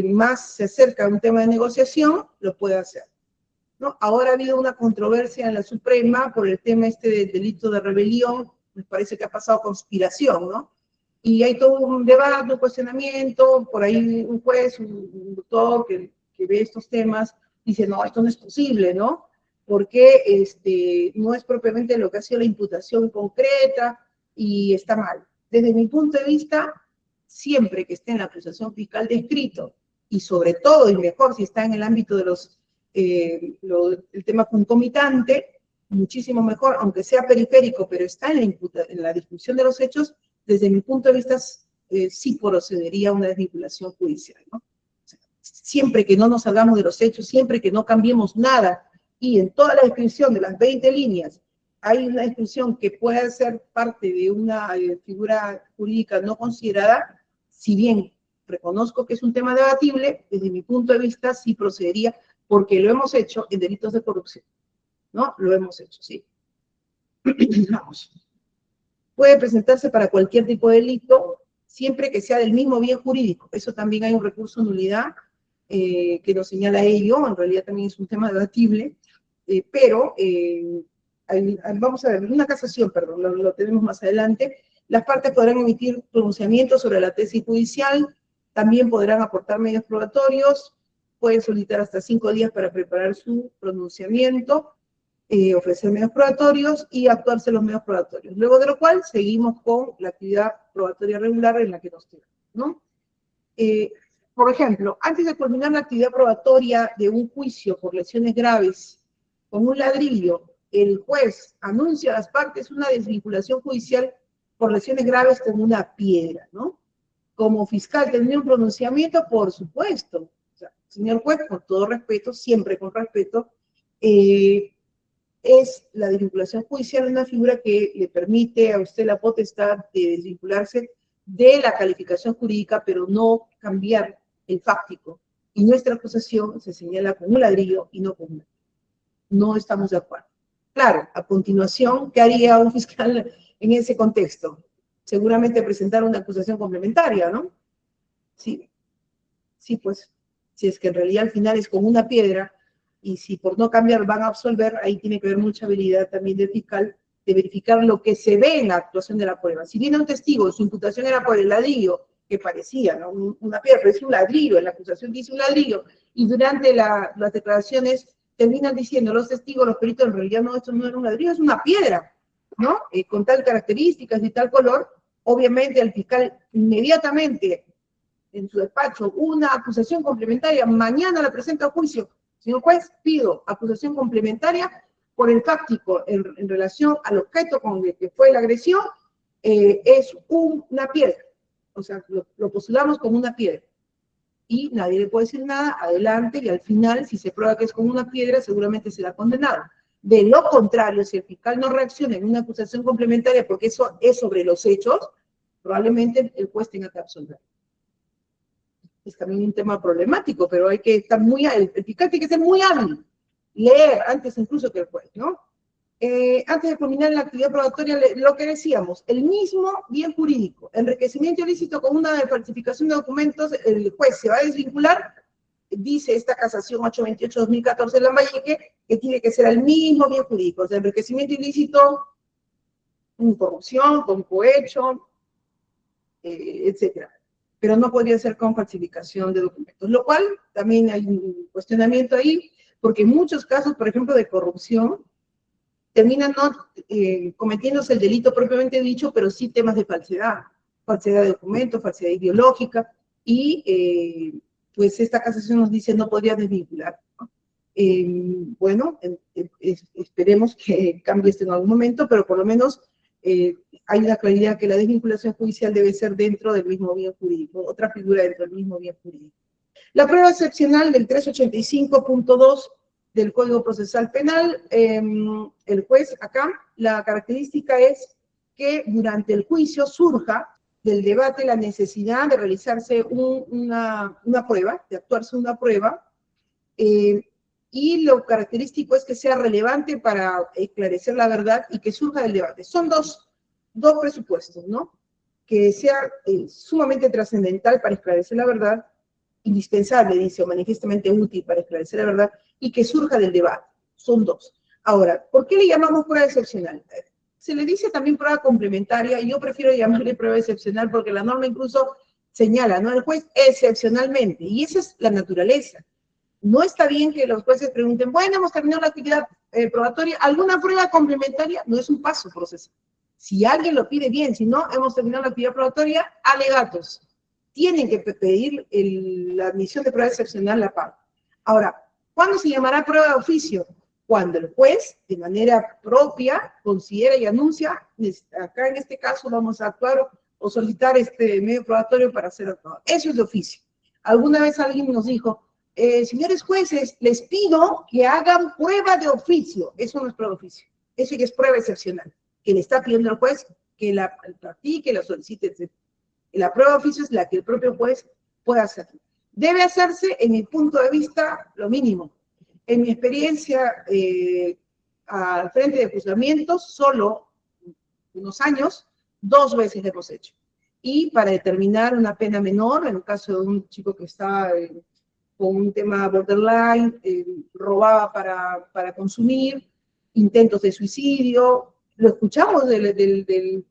más se acerca a un tema de negociación, lo puede hacer, ¿no? Ahora ha habido una controversia en la Suprema por el tema del delito de rebelión, me parece que ha pasado conspiración, ¿no? Y hay todo un debate, un cuestionamiento, por ahí un juez, un doctor que ve estos temas, dice, no, esto no es posible, ¿no? Porque no es propiamente lo que ha sido la imputación concreta y está mal. Desde mi punto de vista, siempre que esté en la acusación fiscal descrito, y sobre todo, y mejor si está en el ámbito de el tema concomitante, muchísimo mejor, aunque sea periférico, pero está en la discusión de los hechos, desde mi punto de vista, sí procedería a una desvinculación judicial, ¿no? O sea, siempre que no nos salgamos de los hechos, siempre que no cambiemos nada, y en toda la descripción de las 20 líneas hay una descripción que pueda ser parte de una figura jurídica no considerada, si bien reconozco que es un tema debatible, desde mi punto de vista sí procedería, porque lo hemos hecho en delitos de corrupción, ¿no? Lo hemos hecho, sí. Vamos. Puede presentarse para cualquier tipo de delito, siempre que sea del mismo bien jurídico. Eso también hay un recurso de nulidad que nos señala ello, en realidad también es un tema debatible, pero vamos a ver, una casación, perdón, lo tenemos más adelante. Las partes podrán emitir pronunciamientos sobre la tesis judicial, también podrán aportar medios probatorios, pueden solicitar hasta 5 días para preparar su pronunciamiento, ofrecer medios probatorios y actuarse los medios probatorios. Luego de lo cual, seguimos con la actividad probatoria regular en la que nos quedamos, ¿no? Por ejemplo, antes de culminar la actividad probatoria de un juicio por lesiones graves con un ladrillo, el juez anuncia a las partes una desvinculación judicial por lesiones graves con una piedra, ¿no? Como fiscal, ¿tendría un pronunciamiento? Por supuesto. O sea, señor juez, con todo respeto, siempre con respeto, es la desvinculación judicial una figura que le permite a usted la potestad de desvincularse de la calificación jurídica, pero no cambiar el fáctico. Y nuestra acusación se señala con un ladrillo y no con una. No estamos de acuerdo. Claro, a continuación, ¿qué haría un fiscal en ese contexto? Seguramente presentar una acusación complementaria, ¿no? Sí, sí, pues, si es que en realidad al final es con una piedra, y si por no cambiar van a absolver, ahí tiene que haber mucha habilidad también del fiscal de verificar lo que se ve en la actuación de la prueba. Si viene un testigo, su imputación era por el ladrillo, que parecía, ¿no? Una piedra, pero es un ladrillo, en la acusación dice un ladrillo, y durante las declaraciones terminan diciendo los testigos, los peritos, en realidad no, esto no era un ladrillo, es una piedra, ¿no? Con tal características y tal color, obviamente el fiscal inmediatamente en su despacho una acusación complementaria, mañana la presenta a juicio. Señor juez, pido acusación complementaria por el fáctico en relación al objeto con el que fue la agresión, es una piedra. O sea, lo postulamos como una piedra. Y nadie le puede decir nada, adelante, y al final, si se prueba que es como una piedra, seguramente será condenado. De lo contrario, si el fiscal no reacciona en una acusación complementaria, porque eso es sobre los hechos, probablemente el juez tenga que absolver. Es también un tema problemático, pero hay que estar muy hábil, el fiscal tiene que ser muy hábil, leer antes incluso que el juez, ¿no? Antes de culminar la actividad probatoria, lo que decíamos, el mismo bien jurídico, enriquecimiento ilícito con una falsificación de documentos, el juez se va a desvincular, dice esta casación 828-2014 de Lambayeque, que tiene que ser el mismo bien jurídico, o sea, enriquecimiento ilícito, corrupción, con cohecho, etcétera. Pero no podría ser con falsificación de documentos, lo cual también hay un cuestionamiento ahí, porque en muchos casos, por ejemplo, de corrupción, terminan no cometiéndose el delito propiamente dicho, pero sí temas de falsedad de documentos, falsedad ideológica, y pues esta casación nos dice no podría desvincular, ¿no? Bueno, esperemos que cambie esto en algún momento, pero por lo menos hay una claridad que la desvinculación judicial debe ser dentro del mismo bien jurídico, otra figura dentro del mismo bien jurídico. La prueba excepcional del 385.2 del Código Procesal Penal, el juez acá, la característica es que durante el juicio surja del debate la necesidad de realizarse una prueba, de actuarse una prueba, y lo característico es que sea relevante para esclarecer la verdad y que surja del debate. Son dos presupuestos, ¿no? Que sea sumamente trascendental para esclarecer la verdad, indispensable, dice, o manifiestamente útil para esclarecer la verdad, y que surja del debate. Son dos. Ahora, ¿por qué le llamamos prueba excepcional? Se le dice también prueba complementaria, y yo prefiero llamarle prueba excepcional porque la norma incluso señala, ¿no? El juez excepcionalmente, y esa es la naturaleza. No está bien que los jueces pregunten, bueno, hemos terminado la actividad probatoria, ¿alguna prueba complementaria? No es un paso procesal. Si alguien lo pide bien, si no, hemos terminado la actividad probatoria, alegatos. Tienen que pedir la admisión de prueba excepcional la parte. Ahora, ¿cuándo se llamará prueba de oficio? Cuando el juez, de manera propia, considera y anuncia, acá en este caso vamos a actuar o solicitar este medio probatorio para ser actuado. Eso es de oficio. Alguna vez alguien nos dijo, señores jueces, les pido que hagan prueba de oficio. Eso no es prueba de oficio. Eso ya es prueba excepcional, que le está pidiendo al juez que la practique, la solicite, etc. La prueba de oficio es la que el propio juez puede hacer. Debe hacerse, en mi punto de vista, lo mínimo. En mi experiencia al frente de juzgamientos, solo unos años, 2 veces lo hemos hecho. Y para determinar una pena menor, en el caso de un chico que está con un tema borderline, robaba para consumir, intentos de suicidio, lo escuchamos del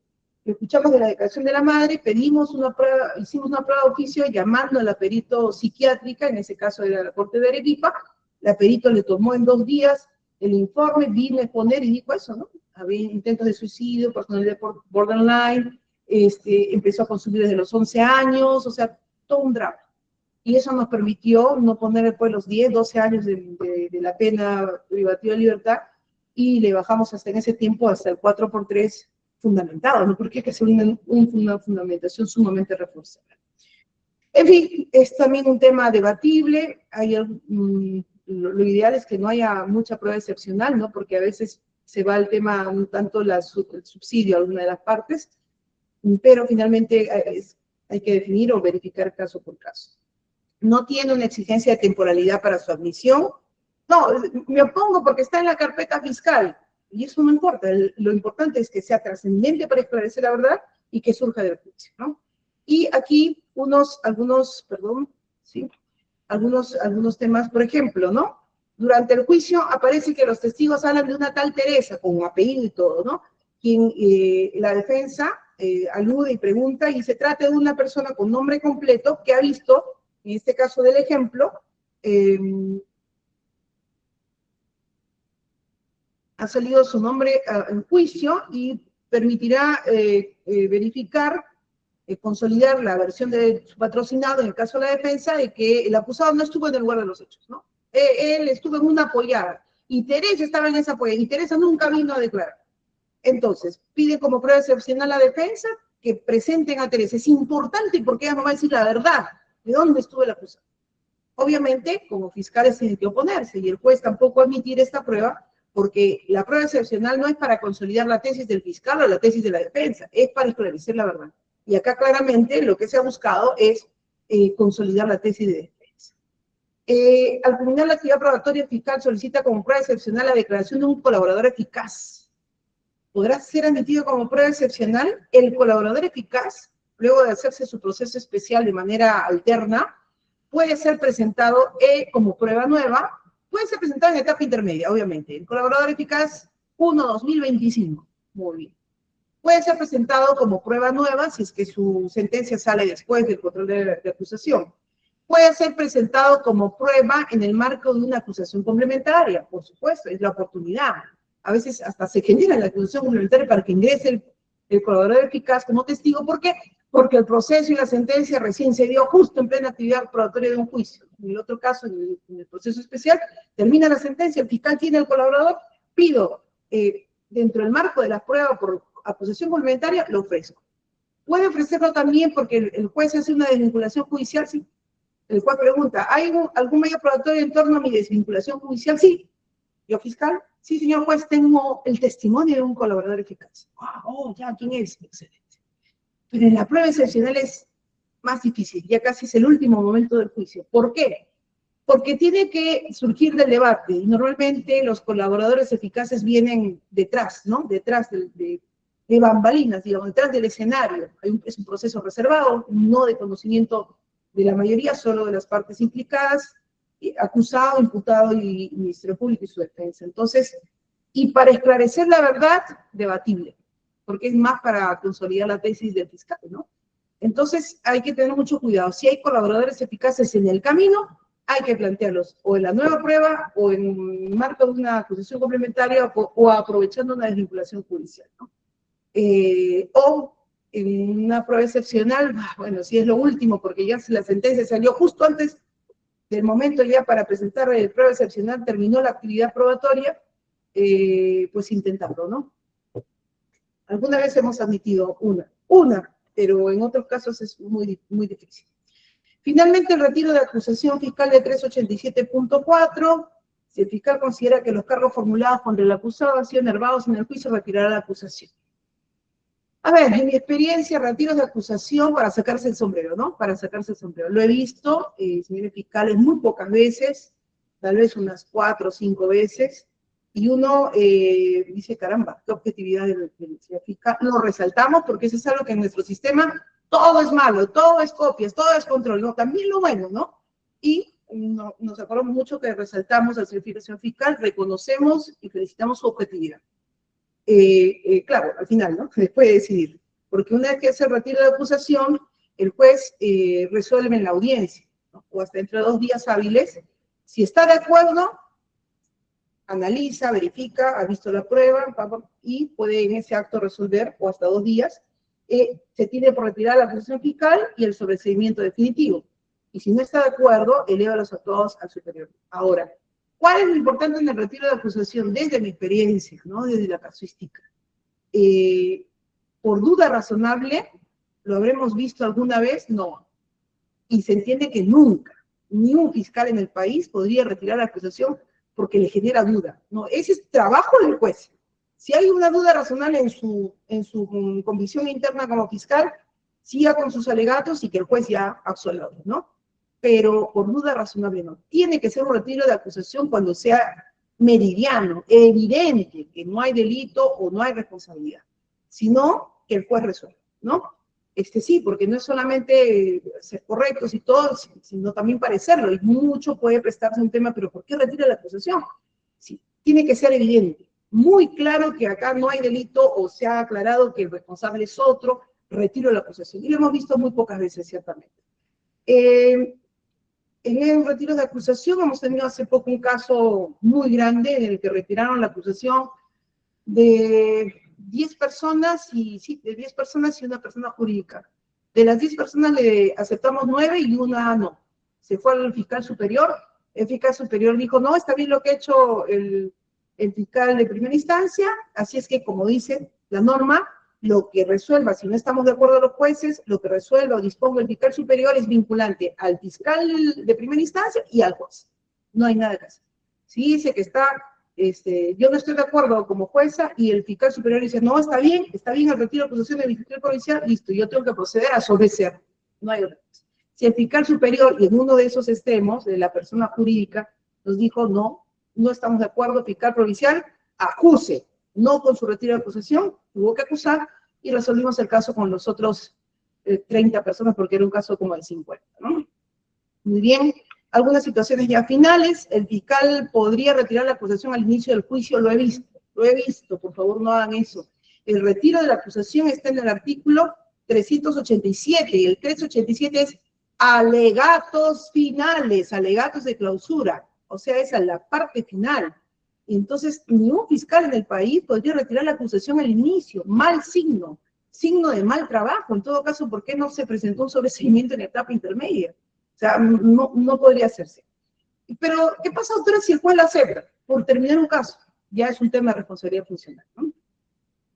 escuchamos de la declaración de la madre, pedimos una prueba, hicimos una prueba de oficio llamando a la perito psiquiátrica, en ese caso era la Corte de Arequipa, la perito le tomó en 2 días el informe, vino a exponer y dijo eso, ¿no? Había intentos de suicidio, personalidad borderline, empezó a consumir desde los 11 años, o sea, todo un drama. Y eso nos permitió no poner después los 10, 12 años de la pena privativa de libertad, y le bajamos hasta en ese tiempo hasta el 4x3 fundamentado, ¿no? Porque hay que hacer una fundamentación sumamente reforzada. En fin, es también un tema debatible, lo ideal es que no haya mucha prueba excepcional, ¿no? Porque a veces se va el tema un tanto el subsidio a alguna de las partes, pero finalmente hay que definir o verificar caso por caso. No tiene una exigencia de temporalidad para su admisión. No, me opongo porque está en la carpeta fiscal, y eso no importa, lo importante es que sea trascendente para esclarecer la verdad y que surja del juicio, ¿no? Y aquí algunos temas, por ejemplo, ¿no? Durante el juicio aparece que los testigos hablan de una tal Teresa, con apellido y todo, ¿no? Quien la defensa alude y pregunta, y se trata de una persona con nombre completo que ha visto, en este caso del ejemplo, ha salido su nombre en juicio y permitirá verificar, consolidar la versión de su patrocinado, en el caso de la defensa, de que el acusado no estuvo en el lugar de los hechos, ¿no? Él estuvo en una apoyada, y Teresa estaba en esa apoyada, y Teresa nunca vino a declarar. Entonces, pide como prueba excepcional a la defensa que presenten a Teresa. Es importante porque ella no va a decir la verdad, de dónde estuvo el acusado. Obviamente, como fiscales tienen que oponerse, y el juez tampoco admitir esta prueba, porque la prueba excepcional no es para consolidar la tesis del fiscal o la tesis de la defensa, es para esclarecer la verdad. Y acá claramente lo que se ha buscado es consolidar la tesis de defensa. Al culminar la actividad probatoria, el fiscal solicita como prueba excepcional la declaración de un colaborador eficaz. Podrá ser admitido como prueba excepcional el colaborador eficaz, luego de hacerse su proceso especial de manera alterna, puede ser presentado como prueba nueva, puede ser presentado en etapa intermedia, obviamente. El colaborador eficaz 1/2025, muy bien. Puede ser presentado como prueba nueva si es que su sentencia sale después del control de acusación. Puede ser presentado como prueba en el marco de una acusación complementaria, por supuesto, es la oportunidad. A veces hasta se genera la acusación complementaria para que ingrese el colaborador eficaz como testigo. ¿Por qué? Porque el proceso y la sentencia recién se dio justo en plena actividad probatoria de un juicio. En el otro caso, en el proceso especial, termina la sentencia, el fiscal tiene el colaborador, pido, dentro del marco de la prueba por acusación complementaria, lo ofrezco. Puede ofrecerlo también porque el juez hace una desvinculación judicial, sí. El juez pregunta, ¿hay algún medio probatorio en torno a mi desvinculación judicial? Sí. ¿Yo, fiscal? Sí, señor juez, tengo el testimonio de un colaborador eficaz. Oh, ya, ¿quién es? Excelente. Pero en la prueba excepcional es más difícil, ya casi es el último momento del juicio. ¿Por qué? Porque tiene que surgir del debate, y normalmente los colaboradores eficaces vienen detrás, ¿no? Detrás de bambalinas, digamos, detrás del escenario. Es un proceso reservado, no de conocimiento de la mayoría, solo de las partes implicadas, acusado, imputado y Ministerio Público y su defensa. Entonces, y para esclarecer la verdad, debatible, porque es más para consolidar la tesis del fiscal, ¿no? Entonces, hay que tener mucho cuidado. Si hay colaboradores eficaces en el camino, hay que plantearlos o en la nueva prueba, o en marco de una acusación complementaria, o aprovechando una desvinculación judicial, ¿no? O en una prueba excepcional, bueno, si es lo último, porque ya la sentencia salió justo antes del momento ya para presentar la prueba excepcional, terminó la actividad probatoria, pues intentarlo, ¿no? Alguna vez hemos admitido una, pero en otros casos es muy, muy difícil. Finalmente, el retiro de acusación fiscal de 387.4, si el fiscal considera que los cargos formulados contra el acusado han sido enervados en el juicio, retirará la acusación. A ver, en mi experiencia, retiros de acusación para sacarse el sombrero, ¿no? Para sacarse el sombrero. Lo he visto, señores fiscales, muy pocas veces, tal vez unas 4 o 5 veces, y uno dice, caramba, qué objetividad del señor fiscal. Lo resaltamos porque eso es algo que en nuestro sistema todo es malo, todo es copias, todo es control, ¿no? También lo bueno, ¿no? Y nos acordamos mucho que resaltamos al señor fiscal, reconocemos y felicitamos su objetividad. Claro, al final, ¿no? Después de decidir. porque una vez que se retira la acusación, el juez resuelve en la audiencia, ¿no? O hasta entre 2 días hábiles. Si está de acuerdo, analiza, verifica, ha visto la prueba y puede en ese acto resolver, o hasta 2 días, se tiene por retirar la acusación fiscal y el sobreseimiento definitivo. Y si no está de acuerdo, eleva los actuados al superior. Ahora, ¿cuál es lo importante en el retiro de acusación? Desde mi experiencia, ¿no? Desde la casuística. Por duda razonable, ¿lo habremos visto alguna vez? No. Y se entiende que nunca, ni un fiscal en el país podría retirar la acusación porque le genera duda, ¿no? Ese es trabajo del juez. Si hay una duda razonable en su convicción interna como fiscal, siga con sus alegatos y que el juez ya absuelva, ¿no? Pero por duda razonable no. Tiene que ser un retiro de acusación cuando sea meridiano, evidente que no hay delito o no hay responsabilidad. Sino que el juez resuelva, ¿no? Sí, porque no es solamente ser correctos y todo, sino también parecerlo, y mucho puede prestarse un tema, pero ¿por qué retira la acusación? Sí, tiene que ser evidente, muy claro que acá no hay delito o se ha aclarado que el responsable es otro, retiro la acusación, y lo hemos visto muy pocas veces, ciertamente. En el retiro de acusación hemos tenido hace poco un caso muy grande en el que retiraron la acusación de 10 personas y sí, de 10 personas y una persona jurídica. De las 10 personas le aceptamos 9 y una no. Se fue al fiscal superior. El fiscal superior dijo, no, está bien lo que ha hecho el fiscal de primera instancia, así es que, como dice la norma, lo que resuelva, si no estamos de acuerdo los jueces, lo que resuelva o disponga el fiscal superior es vinculante al fiscal de primera instancia y al juez. No hay nada que hacer. Si dice que está yo no estoy de acuerdo como jueza y el fiscal superior dice, no, está bien el retiro de acusación del fiscal provincial, listo, yo tengo que proceder a obedecer. No hay otra cosa. Si el fiscal superior, y en uno de esos extremos, de la persona jurídica, nos dijo, no, no estamos de acuerdo, fiscal provincial, acuse, no con su retiro de acusación, tuvo que acusar y resolvimos el caso con los otros 30 personas porque era un caso como de 50, ¿no? Muy bien. Algunas situaciones ya finales, el fiscal podría retirar la acusación al inicio del juicio, lo he visto, por favor no hagan eso. El retiro de la acusación está en el artículo 387, y el 387 es alegatos finales, alegatos de clausura, o sea, esa es la parte final. Entonces, ni un fiscal en el país podría retirar la acusación al inicio, mal signo, signo de mal trabajo, en todo caso, ¿por qué no se presentó un sobreseimiento en la etapa intermedia? O sea, no podría hacerse. Pero, ¿qué pasa, doctora, si el juez la acepta? Por terminar un caso, ya es un tema de responsabilidad funcional, ¿no?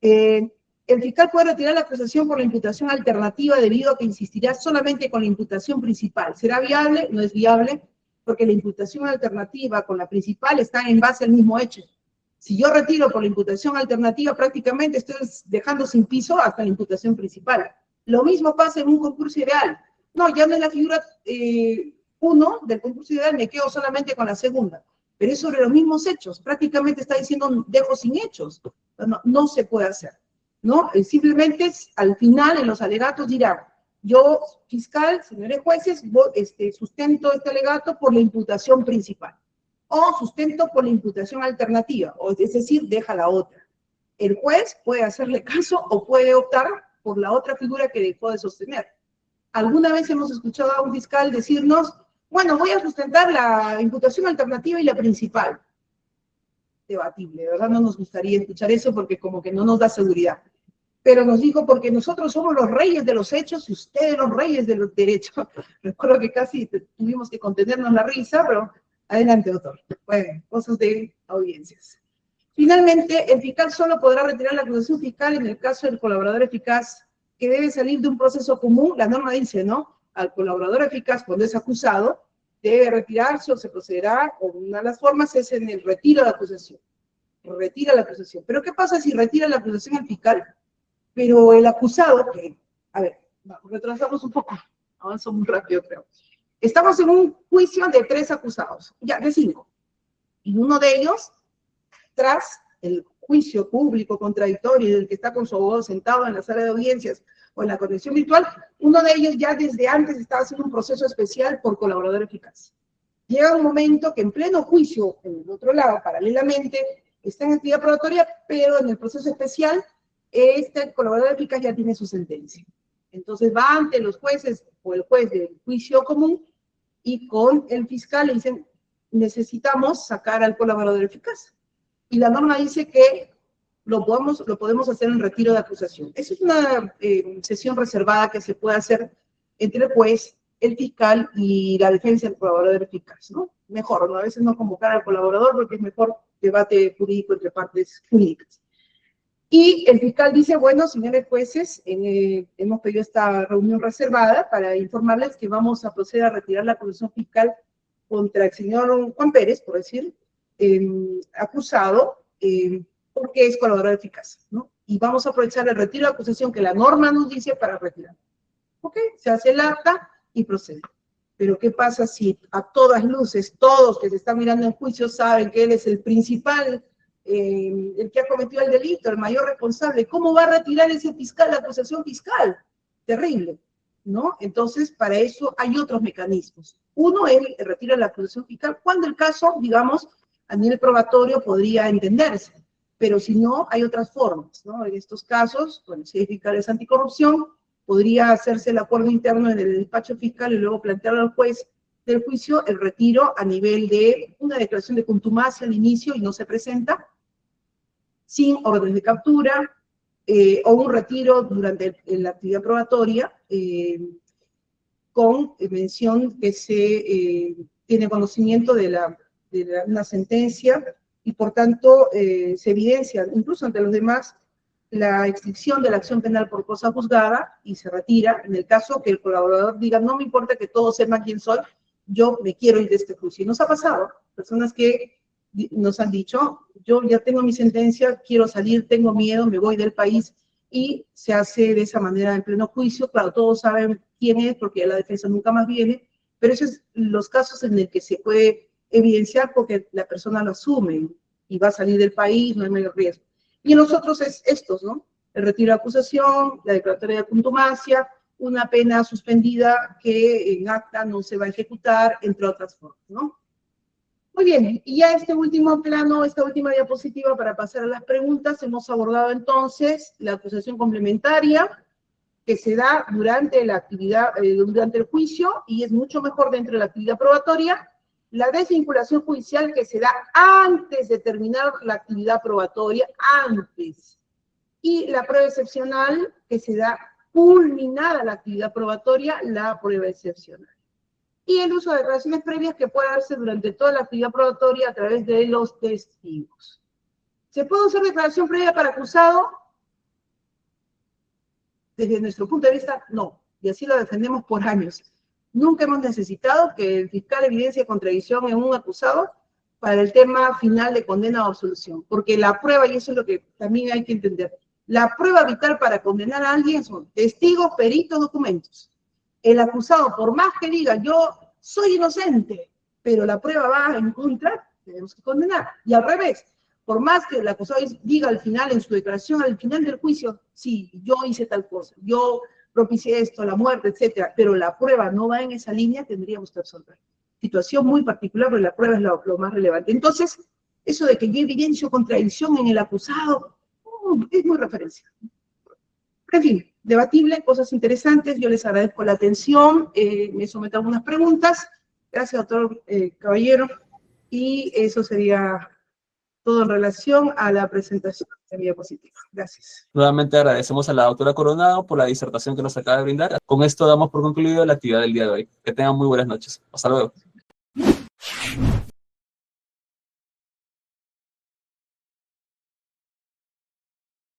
El fiscal puede retirar la acusación por la imputación alternativa debido a que insistirá solamente con la imputación principal. ¿Será viable? No es viable, porque la imputación alternativa con la principal está en base al mismo hecho. Si yo retiro por la imputación alternativa, prácticamente estoy dejando sin piso hasta la imputación principal. Lo mismo pasa en un concurso ideal. No, ya no es la figura 1 del concurso ideal, me quedo solamente con la segunda. Pero es sobre los mismos hechos. Prácticamente está diciendo, dejo sin hechos. No se puede hacer, ¿no? Simplemente al final, en los alegatos dirá, yo, fiscal, señores jueces, sustento este alegato por la imputación principal. O sustento por la imputación alternativa, o es decir, deja la otra. El juez puede hacerle caso o puede optar por la otra figura que dejó de sostener. Alguna vez hemos escuchado a un fiscal decirnos, bueno, voy a sustentar la imputación alternativa y la principal. Debatible, ¿verdad? No nos gustaría escuchar eso porque como que no nos da seguridad. Pero nos dijo, porque nosotros somos los reyes de los hechos y ustedes los reyes de los derechos. Recuerdo que casi tuvimos que contenernos la risa, pero adelante, doctor. Bueno, cosas de audiencias. Finalmente, el fiscal solo podrá retirar la acusación fiscal en el caso del colaborador eficaz que debe salir de un proceso común. La norma dice, ¿no? Al colaborador eficaz, cuando es acusado, debe retirarse o se procederá, o una de las formas es en el retiro de la acusación. Retira la acusación. Pero ¿qué pasa si retira la acusación al fiscal? Pero el acusado, que, a ver, retrasamos un poco, avanzo muy rápido, creo. Estamos en un juicio de 3 acusados, ya, de 5. Y uno de ellos, tras el juicio público contradictorio del que está con su abogado sentado en la sala de audiencias o en la conexión virtual, uno de ellos ya desde antes estaba haciendo un proceso especial por colaborador eficaz. Llega un momento que en pleno juicio, en el otro lado, paralelamente, está en actividad probatoria, pero en el proceso especial este colaborador eficaz ya tiene su sentencia. Entonces va ante los jueces o el juez del juicio común y con el fiscal le dicen, necesitamos sacar al colaborador eficaz. Y la norma dice que lo podemos hacer en retiro de acusación. Esa es una sesión reservada que se puede hacer entre el juez, el fiscal y la defensa del colaborador eficaz, ¿no? Mejor, ¿no? A veces no convocar al colaborador porque es mejor debate jurídico entre partes jurídicas. Y el fiscal dice, bueno, señores jueces, hemos pedido esta reunión reservada para informarles que vamos a proceder a retirar la acusación fiscal contra el señor Juan Pérez, por decir, acusado, porque es colaborador eficaz, ¿no? Y vamos a aprovechar el retiro de acusación que la norma nos dice para retirar. ¿Ok? Se hace el acta y procede. Pero ¿qué pasa si a todas luces, todos que se están mirando en juicio saben que él es el principal, el que ha cometido el delito, el mayor responsable? ¿Cómo va a retirar ese fiscal la acusación fiscal? Terrible, ¿no? Entonces, para eso hay otros mecanismos. Uno es el retiro de la acusación fiscal, cuando el caso, digamos, a nivel probatorio podría entenderse, pero si no, hay otras formas, ¿no? En estos casos, bueno, si hay fiscales anticorrupción, podría hacerse el acuerdo interno en el despacho fiscal y luego plantearlo al juez del juicio el retiro a nivel de una declaración de contumacia al inicio y no se presenta, sin órdenes de captura, o un retiro durante la actividad probatoria, con mención que se tiene conocimiento de una sentencia y por tanto se evidencia, incluso ante los demás, la extinción de la acción penal por cosa juzgada y se retira en el caso que el colaborador diga, no me importa que todos sepan quién soy, yo me quiero ir de este juicio. Y nos ha pasado, personas que nos han dicho, yo ya tengo mi sentencia, quiero salir, tengo miedo, me voy del país, y se hace de esa manera en pleno juicio. Claro, todos saben quién es porque la defensa nunca más viene, pero esos son los casos en los que se puede evidenciar porque la persona lo asume y va a salir del país, no hay mayor riesgo. Y en los otros es estos, ¿no? El retiro de acusación, la declaratoria de contumacia, una pena suspendida que en acta no se va a ejecutar, entre otras formas, ¿no? Muy bien, y ya este último plano, esta última diapositiva para pasar a las preguntas, hemos abordado entonces la acusación complementaria que se da durante la actividad, durante el juicio, y es mucho mejor dentro de la actividad probatoria, la desvinculación judicial que se da antes de terminar la actividad probatoria, antes, y la prueba excepcional que se da culminada la actividad probatoria, la prueba excepcional. Y el uso de declaraciones previas que puede darse durante toda la actividad probatoria a través de los testigos. ¿Se puede usar declaración previa para acusado? Desde nuestro punto de vista, no, y así lo defendemos por años. Nunca hemos necesitado que el fiscal evidencie contradicción en un acusado para el tema final de condena o absolución, porque la prueba, y eso es lo que también hay que entender, la prueba vital para condenar a alguien son testigos, peritos, documentos. El acusado, por más que diga, yo soy inocente, pero la prueba va en contra, tenemos que condenar. Y al revés, por más que el acusado diga al final, en su declaración, al final del juicio, sí, yo hice tal cosa, yo propicié esto, la muerte, etcétera, pero la prueba no va en esa línea, tendríamos que absolver. Situación muy particular, pero la prueba es lo más relevante. Entonces, eso de que yo evidencio contradicción en el acusado, es muy referencial. En fin, debatible, cosas interesantes. Yo les agradezco la atención, me someto a algunas preguntas. Gracias, doctor Caballero. Y eso sería todo en relación a la presentación de mi diapositiva. Gracias. Nuevamente agradecemos a la doctora Coronado por la disertación que nos acaba de brindar. Con esto damos por concluido la actividad del día de hoy. Que tengan muy buenas noches. Hasta luego.